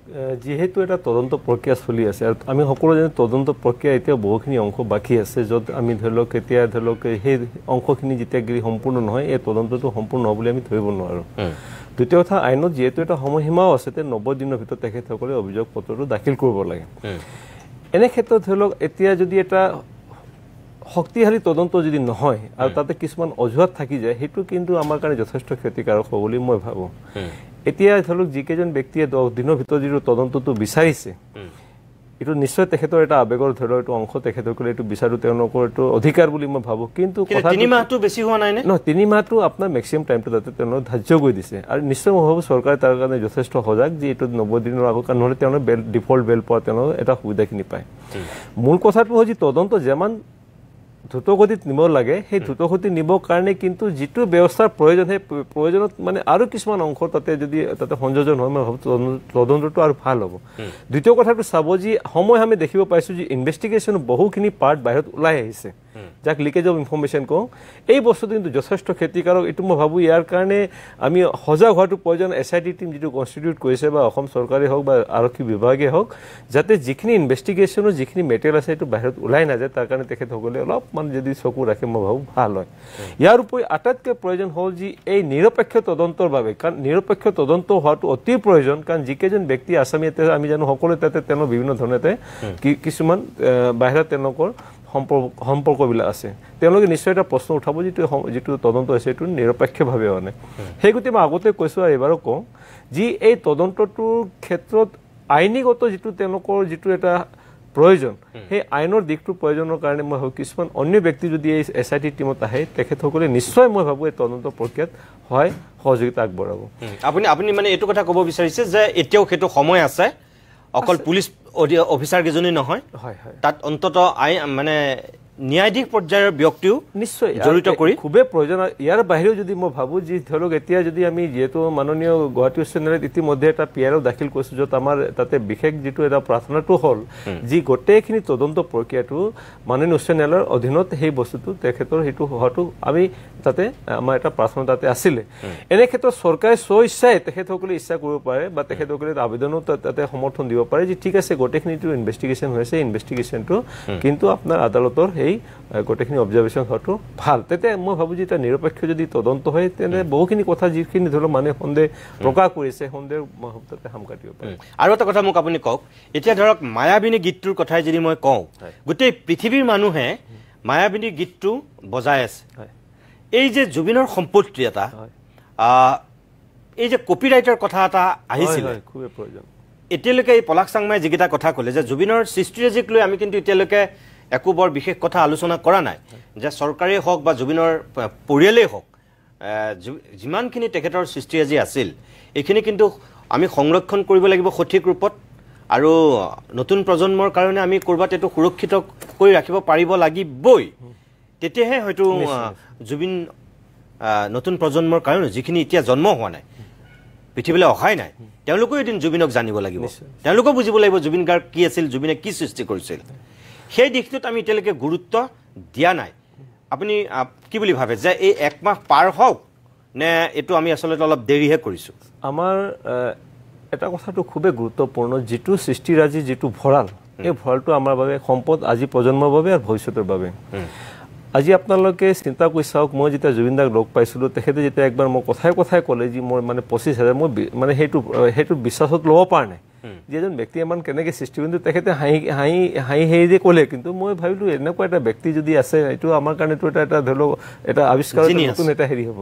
যিহেতু এটা তদন্ত প্ৰক্ৰিয়া চলি আছে, আৰু আমি সকলো জানো তদন্ত প্ৰক্ৰিয়া এতিয়া বহুখিনি অংশ বাকী আছে, য'ত আমি ধৰি লওক এতিয়া ধৰি লওক সেই অংশখিনি যেতিয়া সম্পূৰ্ণ নহয়, এই তদন্তটো সম্পূৰ্ণ হ'ব বুলি আমি ধৰিব নোৱাৰোঁ। দ্বিতীয় কথা, আইনত যিহেতু এটা সময়সীমাও আছে, 90 দিনৰ ভিতৰত তেখেতসকলে অভিযোগ পত্ৰটো দাখিল কৰিব লাগে। এনে ক্ষেত্ৰত ধৰি লওক এতিয়া যদি এটা শক্তিশালী তদন্ত যদি নহয় আৰু তাতে কিছুমান অজুহাত থাকি যায়, সেইটো কিন্তু আমাৰ কাৰণে যথেষ্ট ক্ষতিকাৰক হ'ব বুলি মই ভাবোঁ। এতিয়া ধৰি লওক যিকেইজন ব্যক্তিয়ে 10 দিনৰ ভিতৰত যিটো তদন্তটো বিচাৰিছে, এইটো নিশ্চয় তেখেতৰ এটা আৱেগৰ ধৰি লওক এইটো অংশ, তেখেতসকলে এইটো বিচাৰোঁ, তেওঁলোকৰ এইটো অধিকাৰ বুলি মই ভাবোঁ। কিন্তু 3 মাহটো বেছি হোৱা নাই নে? নহয়, 3 মাহটো আপোনাৰ মেক্সিমাম টাইমটো তাতে তেওঁলোকে ধাৰ্য কৰি দিছে, আৰু নিশ্চয় মই ভাবোঁ চৰকাৰে তাৰ কাৰণে যথেষ্ট সজাগ, যে এইটো 90 দিনৰ আগত, নহ'লে তেওঁলোকে ডিফল্ট বেল পোৱা তেওঁলোকে এটা সুবিধাখিনি পায়। মূল কথাটো হ'ল যে তদন্ত যিমান দ্ৰুতগতিত নিব লাগে, সেই দ্ৰুতগতিত নিবৰ কাৰণে কিন্তু যিটো ব্যৱস্থাৰ প্ৰয়োজন, সেই প্ৰয়োজনত মানে আৰু কিছুমান অংশ তাতে সংযোজন হয়, মই ভাবোঁ তদন্তটো আৰু ভাল হ'ব। দ্বিতীয় কথাটো চাব, যে সময় আমি দেখিব পাইছোঁ যে ইনভেষ্টিগেশ্যন বহুখিনি পাৰ্ট বাহিৰত ওলাই আহিছে। যাক লিকেজ অফ ইনফৰমেশ্যন কওঁ এই বস্তুটো কিন্তু যথেষ্ট ক্ষতিকাৰক এইটো মই ভাবোঁ ইয়াৰ কাৰণে আমি সজাগ হোৱাটো প্ৰয়োজন SIT টিম যিটো কনষ্টিটিউট কৰিছে বা অসম চৰকাৰে হওক বা আৰক্ষী বিভাগে হওক যাতে যিখিনি ইনভেষ্টিগেশ্যনৰ যিখিনি মেটেৰিয়েল আছে এইটো বাহিৰত ওলাই নাযায় তাৰ কাৰণে তেখেতসকলে অলপমান যদি চকু ৰাখে মই ভাবোঁ ভাল হয় ইয়াৰ উপৰি আটাইতকৈ প্ৰয়োজন হ'ল যি এই নিৰপেক্ষ তদন্তৰ বাবে কাৰণ নিৰপেক্ষ তদন্ত হোৱাটো অতি প্ৰয়োজন কাৰণ যিকেইজন ব্যক্তি আসামী আমি জানো সকলোৱে তাতে তেওঁ বিভিন্ন ধৰণে কিছুমান বাহিৰত তেওঁলোকৰ সম্পৰ্কবিলাক আছে তেওঁলোকে নিশ্চয় এটা প্ৰশ্ন উঠাব যিটো তদন্ত হৈছে এইটো নিৰপেক্ষভাৱে হোৱা নাই সেই গতিকে মই আগতে কৈছোঁ আৰু এবাৰো কওঁ যি এই তদন্তটোৰ ক্ষেত্ৰত আইনীগত যিটো তেওঁলোকৰ যিটো এটা প্ৰয়োজন সেই আইনৰ দিশটো প্ৰয়োজনৰ কাৰণে মই ভাবোঁ কিছুমান অন্য ব্যক্তি যদি এই SIT টিমত আহে তেখেতসকলে নিশ্চয় মই ভাবোঁ এই তদন্ত প্ৰক্ৰিয়াত হয় সহযোগিতা আগবঢ়াব আপুনি মানে এইটো কথা ক'ব বিচাৰিছে যে এতিয়াও সেইটো সময় আছে অকল পুলিচ অফিচাৰ কেইজনী নহয় তাত অন্তত মানে ন্যায়াধীশ পৰ্যায়ৰ ব্যক্তিও নিশ্চয় জড়িত কৰি খুবেই প্ৰয়োজন ইয়াৰ বাহিৰেও যদি মই ভাবোঁ যি ধৰি লওক এতিয়া যদি আমি যিহেতু মাননীয় গুৱাহাটী উচ্চ ন্যায়ালয়ত ইতিমধ্যে এটা PRO দাখিল কৰিছোঁ য'ত আমাৰ তাতে বিশেষ যিটো এটা প্ৰাৰ্থনাটো হ'ল যি গোটেইখিনি তদন্ত প্ৰক্ৰিয়াটো মাননীয় উচ্চ ন্যায়ালয়ৰ অধীনত সেই বস্তুটো তেখেতৰ সেইটো হোৱাটো আমি তাতে আমাৰ এটা প্ৰাৰ্থনা তাতে আছিলে এনে ক্ষেত্ৰত চৰকাৰে স্বইচ্ছাই তেখেতসকলে ইচ্ছা কৰিব পাৰে বা তেখেতসকলে আবেদনো তাতে সমৰ্থন দিব পাৰে যে ঠিক আছে গোটেইখিনিটো ইনভেষ্টিগেশ্যন হৈছে ইনভেষ্টিগেশ্যনটো কিন্তু আপোনাৰ আদালতৰ সেই গোটেইখিনি অবজাৰ্ভেশ্যন হোৱাটো ভাল তেতিয়া মই ভাবোঁ যে এটা নিৰপেক্ষ যদি তদন্ত হয় তেনে বহুখিনি কথা যিখিনি ধৰি লওক মানুহে সন্দেহ প্ৰকাশ কৰিছে সন্দেহ তাতে সাম কাটিব পাৰে আৰু এটা কথা মোক আপুনি কওক এতিয়া ধৰক মায়াবিনী গীতটোৰ কথাই যদি মই কওঁ গোটেই পৃথিৱীৰ মানুহে মায়াবিনী গীতটো বজাই আছে এই যে জুবিনৰ সম্পত্তি এটা এই যে কপিৰাইটৰ কথা এটা আহিছিল খুবেই প্ৰয়োজন এতিয়ালৈকে এই পলাশ চাংমাই যিকেইটা কথা ক'লে যে জুবিনৰ সৃষ্টিৰাজিক লৈ আমি কিন্তু এতিয়ালৈকে একো বৰ বিশেষ কথা আলোচনা কৰা নাই যে চৰকাৰেই হওক বা জুবিনৰ পৰিয়ালেই হওক যিমানখিনি তেখেতৰ সৃষ্টিৰাজি আছিল এইখিনি কিন্তু আমি সংৰক্ষণ কৰিব লাগিব সঠিক ৰূপত আৰু নতুন প্ৰজন্মৰ কাৰণে আমি ক'ৰবাত এইটো সুৰক্ষিত কৰি ৰাখিব পাৰিব লাগিবই তেতিয়াহে হয়তো জুবিন নতুন প্ৰজন্মৰ কাৰণে যিখিনি এতিয়া জন্ম হোৱা নাই পৃথিৱীলৈ অহাই নাই তেওঁলোকেও এদিন জুবিনক জানিব লাগিব তেওঁলোকেও বুজিব লাগিব জুবিন গাৰ্গ কি আছিল জুবিনে কি সৃষ্টি কৰিছিল সেই দিশটোত আমি এতিয়ালৈকে গুৰুত্ব দিয়া নাই আপুনি কি বুলি ভাবে যে এই একমাহ পাৰ হওক নে এইটো আমি আচলতে অলপ দেৰিহে কৰিছোঁ আমাৰ এটা কথাটো খুবেই গুৰুত্বপূৰ্ণ যিটো সৃষ্টিৰাজি যিটো ভঁৰাল এই ভঁৰালটো আমাৰ বাবে সম্পদ আজি প্ৰজন্মৰ বাবে আৰু ভৱিষ্যতৰ বাবে আজি আপোনালোকে চিন্তা কৰি চাওক মই যেতিয়া জুবিন দাক লগ পাইছিলোঁ তেখেতে যেতিয়া একবাৰ মই কথাই ক'লে যি মোৰ মানে 25,000 মই মানে সেইটো বিশ্বাসত ল'ব পৰা নাই যে এজন ব্যক্তি ইমান কেনেকৈ সৃষ্টি কিন্তু তেখেতে হাঁহি যে ক'লে কিন্তু মই ভাবিলোঁ এনেকুৱা এটা ব্যক্তি যদি আছে এইটো আমাৰ কাৰণেতো এটা ধৰি লওক এটা আৱিষ্কাৰ নতুন এটা হেৰি হ'ব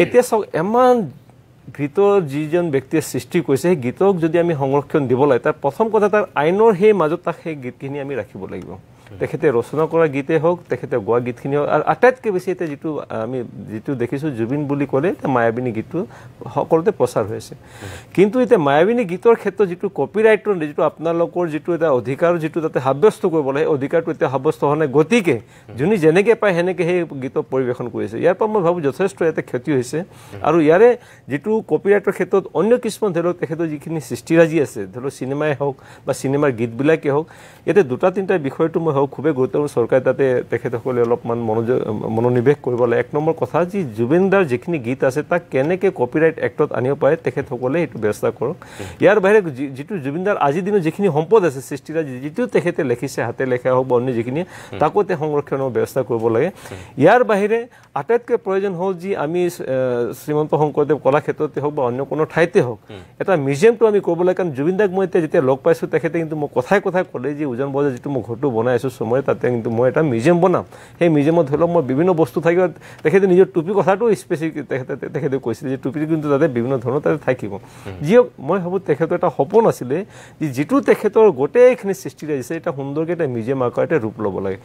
এতিয়া চাওক ইমান গীতৰ যিজন ব্যক্তিয়ে সৃষ্টি কৰিছে সেই গীতক যদি আমি সংৰক্ষণ দিব লাগে তাৰ প্ৰথম কথা তাৰ আইনৰ সেই মাজত তাক সেই গীতখিনি আমি ৰাখিব লাগিব তেখেতে ৰচনা কৰা গীতেই হওক তেখেতে গোৱা গীতখিনি হওক আৰু আটাইতকৈ বেছি এতিয়া আমি যিটো দেখিছোঁ জুবিন বুলি ক'লে এতিয়া মায়াবিনী গীতটো সকলোতে প্ৰচাৰ হৈ আছে কিন্তু এতিয়া মায়াবিনী গীতৰ ক্ষেত্ৰত যিটো কপিৰাইটৰ যিটো আপোনালোকৰ যিটো এটা অধিকাৰ যিটো তাতে সাব্যস্ত কৰিব লাগে সেই অধিকাৰটো এতিয়া সাব্যস্ত হোৱা নাই গতিকে যোনে যেনেকৈ পায় সেনেকৈ সেই গীতক পৰিৱেশন কৰিছে ইয়াৰ পৰা মই ভাবোঁ যথেষ্ট ইয়াতে ক্ষতি হৈছে আৰু ইয়াৰে যিটো কপিৰাইটৰ ক্ষেত্ৰত অন্য কিছুমান ধৰি লওক তেখেতৰ যিখিনি সৃষ্টিৰাজি আছে ধৰি লওক চিনেমাই হওক বা চিনেমাৰ গীতবিলাকেই হওক ইয়াতে দুটা তিনিটা বিষয়টো মই খুবেই গুৰুত্বপূৰ্ণ চৰকাৰে তাতে তেখেতসকলে অলপমান মনোনিৱেশ কৰিব লাগে এক নম্বৰ কথা যি জুবিন দাৰ যিখিনি গীত আছে তাক কেনেকৈ কপিৰাইট এক্টত আনিব পাৰে তেখেতসকলে এইটো ব্যৱস্থা কৰক ইয়াৰ বাহিৰে যিটো জুবিন দাৰ আজিৰ দিনত যিখিনি সম্পদ আছে সৃষ্টিৰাজি যিটো তেখেতে লিখিছে হাতে লেখা হওক বা অন্য যিখিনি তাকো তেওঁ সংৰক্ষণৰ ব্যৱস্থা কৰিব লাগে ইয়াৰ বাহিৰে আটাইতকৈ প্ৰয়োজন হ'ল যি আমি শ্ৰীমন্ত শংকৰদেৱ কলাক্ষেত্ৰতে হওক বা অন্য কোনো ঠাইতে হওক এটা মিউজিয়ামটো আমি কৰিব লাগে কাৰণ জুবিন দাক মই এতিয়া যেতিয়া লগ পাইছোঁ তেখেতে কিন্তু মই কথাই ক'লে যি উজন বজাৰ যিটো মই ঘৰটো বনাই আছোঁ সময় তাতে কিন্তু মই এটা মিউজিয়াম বনাম সেই মিউজিয়ামত ধৰি লওক মই বিভিন্ন বস্তু থাকিব তেখেতে নিজৰ টুপি কথাটো স্পেচিফিক তেখেতে কৈছিলে যে টুপিটো কিন্তু তাতে বিভিন্ন ধৰণৰ তাতে থাকিব যিয়ক মই ভাবোঁ তেখেতৰ এটা সপোন আছিলে যিটো তেখেতৰ গোটেইখিনি সৃষ্টি আহিছে এটা সুন্দৰকৈ এটা মিউজিয়াম আকাৰতে ৰূপ ল'ব লাগে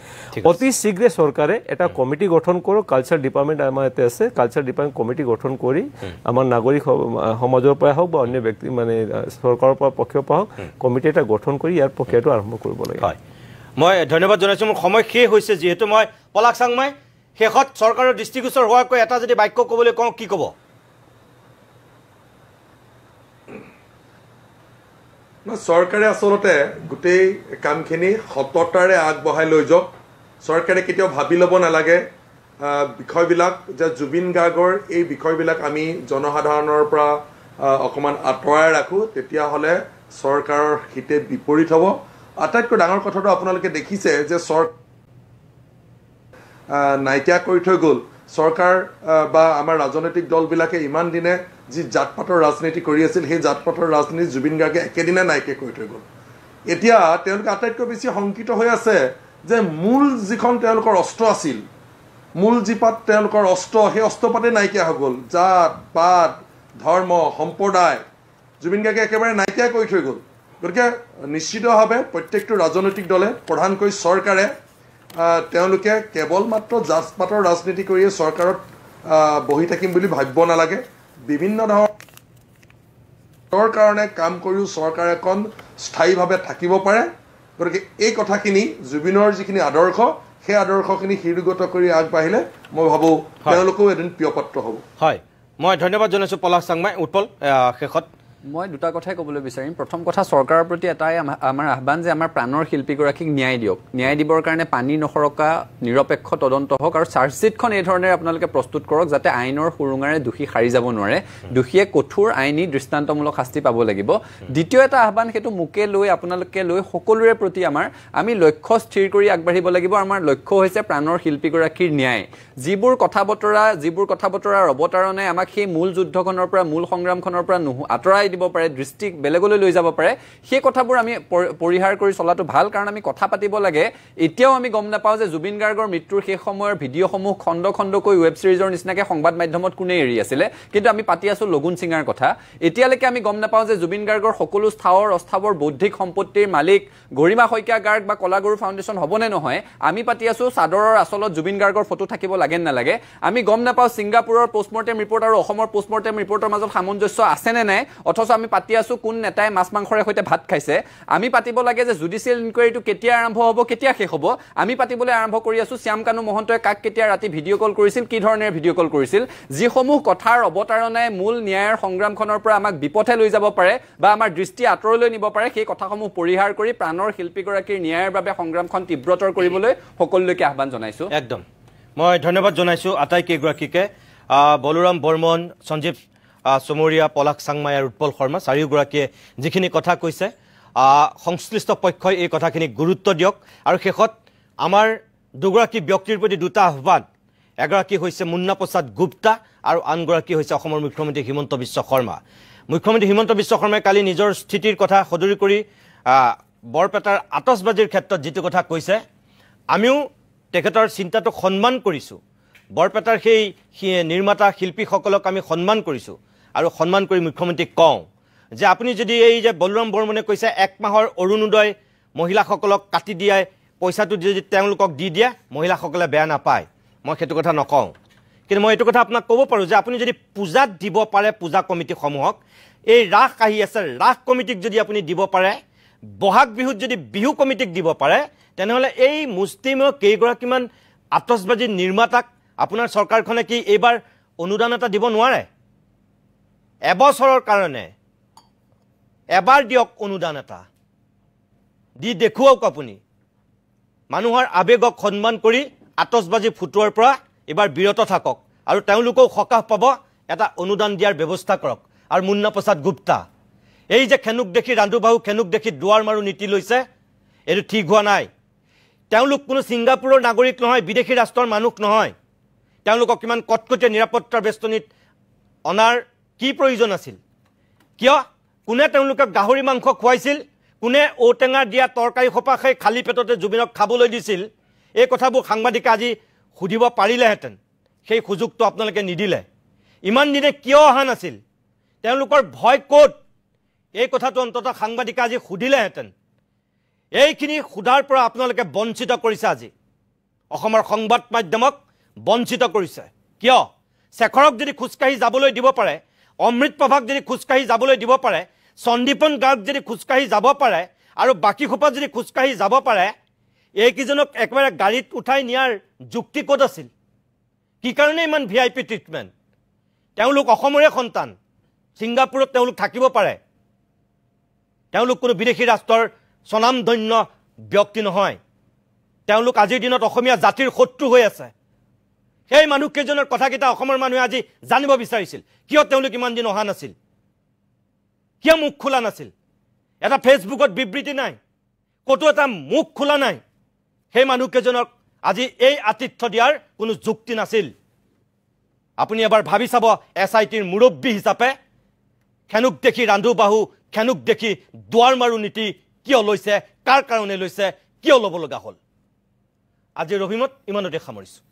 অতি শীঘ্ৰে চৰকাৰে এটা কমিটি গঠন কৰক কালচাৰ ডিপাৰ্টমেণ্ট আমাৰ ইয়াতে আছে কালচাৰ ডিপাৰ্টমেণ্ট কমিটি গঠন কৰি আমাৰ নাগৰিক সমাজৰ পৰা হওক বা অন্য ব্যক্তি মানে চৰকাৰৰ পৰা পক্ষৰ পৰা হওক কমিটি এটা গঠন কৰি ইয়াৰ প্ৰক্ৰিয়াটো আৰম্ভ কৰিব লাগে মই ধন্যবাদ জনাইছোঁ মোৰ সময় শেষ হৈছে যিহেতু মই পলাশ চাংমাই শেষত চৰকাৰৰ দৃষ্টিগোচৰ হোৱাকৈ এটা যদি বাক্য ক'বলৈ কওঁ কি ক'ব চৰকাৰে আচলতে গোটেই কামখিনি সততাৰে আগবঢ়াই লৈ যাওক চৰকাৰে কেতিয়াও ভাবি ল'ব নালাগে বিষয়বিলাক যে জুবিন গাৰ্গৰ এই বিষয়বিলাক আমি জনসাধাৰণৰ পৰা অকণমান আঁতৰাই ৰাখোঁ, তেতিয়াহ'লে চৰকাৰৰ হিতে বিপৰীত হ'ব। আটাইতকৈ ডাঙৰ কথাটো আপোনালোকে দেখিছে যে নাইকিয়া কৰি থৈ গ'ল চৰকাৰ বা আমাৰ ৰাজনৈতিক দলবিলাকে ইমান দিনে যি জাত পাতৰ ৰাজনীতি কৰি আছিল, সেই জাত পাতৰ ৰাজনীতি জুবিন গাৰ্গে একেদিনে নাইকিয়া কৰি থৈ গ'ল। এতিয়া তেওঁলোকে আটাইতকৈ বেছি শংকিত হৈ আছে যে মূল যিখন তেওঁলোকৰ অস্ত্ৰ আছিল, মূল যিপাত তেওঁলোকৰ অস্ত্ৰ, সেই অস্ত্ৰপাতে নাইকিয়া হৈ গ'ল। জাত পাত ধৰ্ম সম্প্ৰদায় জুবিন গাৰ্গে একেবাৰে নাইকিয়া কৰি থৈ গ'ল। গতিকে নিশ্চিতভাৱে প্ৰত্যেকটো ৰাজনৈতিক দলে, প্ৰধানকৈ চৰকাৰে, তেওঁলোকে কেৱল মাত্ৰ জাত পাতৰ ৰাজনীতি কৰিয়ে চৰকাৰত বহি থাকিম বুলি ভাবিব নালাগে। বিভিন্ন ধৰণৰ কাৰণে কাম কৰিও চৰকাৰ এখন স্থায়ীভাৱে থাকিব পাৰে। গতিকে এই কথাখিনি জুবিনৰ যিখিনি আদৰ্শ, সেই আদৰ্শখিনি হৃদগত কৰি আগবাঢ়িলে মই ভাবোঁ তেওঁলোকেও এদিন প্ৰিয়পাত্ৰ হ'ব। হয়, মই ধন্যবাদ জনাইছোঁ পলাশ চাংমাই। উৎপল, শেষত মই দুটা কথাই ক'বলৈ বিচাৰিম। প্ৰথম কথা, চৰকাৰৰ প্ৰতি এটাই আমাৰ আহ্বান যে আমাৰ প্ৰাণৰ শিল্পীগৰাকীক ন্যায় দিয়ক। ন্যায় দিবৰ কাৰণে পানী নসৰকা নিৰপেক্ষ তদন্ত হওক আৰু চাৰ্জশ্বিটখন এই ধৰণেৰে আপোনালোকে প্ৰস্তুত কৰক যাতে আইনৰ সুৰুঙাৰে দোষী সাৰি যাব নোৱাৰে। দোষীয়ে কঠোৰ আইনী দৃষ্টান্তমূলক শাস্তি পাব লাগিব। দ্বিতীয় এটা আহ্বান, সেইটো মোকে লৈ আপোনালোকে লৈ সকলোৰে প্ৰতি আমি লক্ষ্য স্থিৰ কৰি আগবাঢ়িব লাগিব। আমাৰ লক্ষ্য হৈছে প্ৰাণৰ শিল্পীগৰাকীৰ ন্যায়। যিবোৰ কথা বতৰাৰ অৱতাৰণে আমাক সেই মূল যুদ্ধখনৰ পৰা, মূল সংগ্ৰামখনৰ পৰা আঁতৰাই দিব পাৰে, দৃষ্টি বেলেগলৈ লৈ যাব পাৰে, সেই কথাবোৰ আমি পৰিহাৰ কৰি চলাটো ভাল। কাৰণ আমি কথা পাতিব লাগে। এতিয়াও আমি গম নাপাওঁ যে জুবিন গাৰ্গৰ মৃত্যুৰ শেষ সময়ৰ ভিডিঅ'সমূহ খণ্ড খণ্ডকৈ ৱেব ছিৰিজৰ নিচিনাকৈ সংবাদ মাধ্যমত কোনে এৰি আছিলে, কিন্তু আমি পাতি আছোঁ লগুণ সিঙৰ কথা। এতিয়ালৈকে আমি গম নাপাওঁ যে জুবিন গাৰ্গৰ সকলো স্থাৱৰ অস্থাৱৰ বৌদ্ধিক সম্পত্তিৰ মালিক গৰিমা শইকীয়া গাৰ্গ বা কলাগুৰু ফাউণ্ডেশ্যন হ'বনে নহয়। আমি পাতি আছোঁ চাদৰৰ আচলত জুবিন গাৰ্গৰ ফটো থাকিব লাগে নালাগে। আমি গম নাপাওঁ ছিংগাপুৰৰ পষ্টমৰ্টেম ৰিপৰ্ট আৰু অসমৰ পষ্টমৰ্টেম ৰিপৰ্টৰ মাজত সামঞ্জস্য আছেনে নাই। অথচ আমি পাতি আছোঁ কোন নেতাই মাছ মাংসৰে সৈতে ভাত খাইছে। আমি পাতিব লাগে যে জুডিচিয়েল ইনকুৱাৰীটো কেতিয়া আৰম্ভ হ'ব, কেতিয়া শেষ হ'ব। আমি পাতিবলৈ আৰম্ভ কৰি আছোঁ শ্যাম কানু মহন্তই কাক কেতিয়া ৰাতি ভিডিঅ' কল কৰিছিল, কি ধৰণেৰে ভিডিঅ' কল কৰিছিল। যিসমূহ কথাৰ অৱতাৰণাই মূল ন্যায়ৰ সংগ্ৰামখনৰ পৰা আমাক বিপথে লৈ যাব পাৰে বা আমাৰ দৃষ্টি আঁতৰলৈ নিব পাৰে, সেই কথাসমূহ পৰিহাৰ কৰি প্ৰাণৰ শিল্পীগৰাকীৰ ন্যায়ৰ বাবে সংগ্ৰামখন তীব্ৰতৰ কৰিবলৈ সকলোলৈকে আহ্বান জনাইছোঁ। একদম মই ধন্যবাদ জনাইছোঁ আটাইকেইগৰাকীকে, বলোৰাম বৰ্মন, সঞ্জীৱ চমৰীয়া, পলাশ চাংমাই আৰু উৎপল শৰ্মা, চাৰিওগৰাকীয়ে যিখিনি কথা কৈছে, সংশ্লিষ্ট পক্ষই এই কথাখিনি গুৰুত্ব দিয়ক। আৰু শেষত আমাৰ দুগৰাকী ব্যক্তিৰ প্ৰতি দুটা আহ্বান। এগৰাকী হৈছে মুন্না প্ৰসাদ গুপ্তা আৰু আনগৰাকী হৈছে অসমৰ মুখ্যমন্ত্ৰী হিমন্ত বিশ্ব শৰ্মা। মুখ্যমন্ত্ৰী হিমন্ত বিশ্ব শৰ্মাই কালি নিজৰ স্থিতিৰ কথা সদৰি কৰি বৰপেটাৰ আতচবাজিৰ ক্ষেত্ৰত যিটো কথা কৈছে, আমিও তেখেতৰ চিন্তাটোক সন্মান কৰিছোঁ। বৰপেটাৰ সেই নিৰ্মাতা শিল্পীসকলক আমি সন্মান কৰিছোঁ আৰু সন্মান কৰি মুখ্যমন্ত্ৰীক কওঁ যে আপুনি যদি এই যে বলোৰাম বৰ্মনে কৈছে 1 মাহৰ অৰুণোদয় মহিলাসকলক কাটি দিয়াই পইচাটো যদি তেওঁলোকক দি দিয়ে মহিলাসকলে বেয়া নাপায়, মই সেইটো কথা নকওঁ। কিন্তু মই এইটো কথা আপোনাক ক'ব পাৰোঁ যে আপুনি যদি পূজাত দিব পাৰে, পূজা কমিটিসমূহক, এই ৰাস আহি আছে, ৰাস কমিটিক যদি আপুনি দিব পাৰে, বহাগ বিহুত যদি বিহু কমিটিক দিব পাৰে, তেনেহ'লে এই মুষ্টিমেয় কেইগৰাকীমান আতচবাজি নিৰ্মাতাক আপোনাৰ চৰকাৰখনে কি এইবাৰ অনুদান এটা দিব নোৱাৰে? এবছৰৰ কাৰণে এবাৰ দিয়ক অনুদান এটা, দি দেখুৱাওক আপুনি। মানুহৰ আৱেগক সন্মান কৰি আতচবাজি ফুটোৱাৰ পৰা এইবাৰ বিৰত থাকক আৰু তেওঁলোকেও সকাহ পাব, এটা অনুদান দিয়াৰ ব্যৱস্থা কৰক। আৰু মুন্না প্ৰসাদ গুপ্তা, এই যে খেনুক দেখি ৰান্ধো বাহু, খেনুক দেখি দুৱাৰ মাৰো নীতি লৈছে, এইটো ঠিক হোৱা নাই। তেওঁলোক কোনো ছিংগাপুৰৰ নাগৰিক নহয়, বিদেশী ৰাষ্ট্ৰৰ মানুহ নহয়। তেওঁলোকক কিমান কটকটীয়া নিৰাপত্তাৰ বেষ্টনীত অনাৰ কি প্ৰয়োজন আছিল? কিয়? কোনে তেওঁলোকক গাহৰি মাংস খুৱাইছিল? কোনে ঔটেঙা দিয়া তৰকাৰী সোপা খাই খালী পেটতে জুবিনক খাবলৈ দিছিল? এই কথাবোৰ সাংবাদিকে আজি সুধিব পাৰিলেহেঁতেন, সেই সুযোগটো আপোনালোকে নিদিলে। ইমান দিনে কিয় অহা নাছিল? তেওঁলোকৰ ভয় ক'ত? এই কথাটো অন্ততঃ সাংবাদিকে আজি সুধিলেহেঁতেন। এইখিনি সোধাৰ পৰা আপোনালোকে বঞ্চিত কৰিছে। আজি অসমৰ সংবাদ মাধ্যমক বঞ্চিত কৰিছে। কিয়? শেখৰক যদি খোজকাঢ়ি যাবলৈ দিব পাৰে, অমৃত প্ৰভাক যদি খোজকাঢ়ি যাবলৈ দিব পাৰে, সন্দীপন গাৰ্গ যদি খোজকাঢ়ি যাব পাৰে আৰু বাকী সোপা যদি খোজকাঢ়ি যাব পাৰে, এইকেইজনক একেবাৰে গাড়ীত উঠাই নিয়াৰ যুক্তি ক'ত আছিল? কি কাৰণে ইমান VIP ট্ৰিটমেণ্ট? তেওঁলোক অসমৰে সন্তান, ছিংগাপুৰত তেওঁলোক থাকিব পাৰে, তেওঁলোক কোনো বিদেশী ৰাষ্ট্ৰৰ স্বনামধন্য ব্যক্তি নহয়। তেওঁলোক আজিৰ দিনত অসমীয়া জাতিৰ শত্ৰু হৈ আছে সেই মানুহকেইজনৰ কথাকেইটা অসমৰ মানুহে আজি জানিব বিচাৰিছিল কিয় তেওঁলোক ইমান দিন অহা নাছিল কিয় মুখ খোলা নাছিল এটা ফেচবুকত বিবৃতি নাই কতো এটা মুখ খোলা নাই সেই মানুহকেইজনক আজি এই আতিথ্য দিয়াৰ কোনো যুক্তি নাছিল আপুনি এবাৰ ভাবি চাব এছআইটিৰ মুৰব্বী হিচাপে খেনুক দেখি ৰান্ধু বাহু খেনুক দেখি দুৱাৰ মাৰু নীতি কিয় লৈছে কাৰ কাৰণে লৈছে কিয় ল'ব লগা হ'ল আজি ৰহিমত ইমানতে সামৰিছোঁ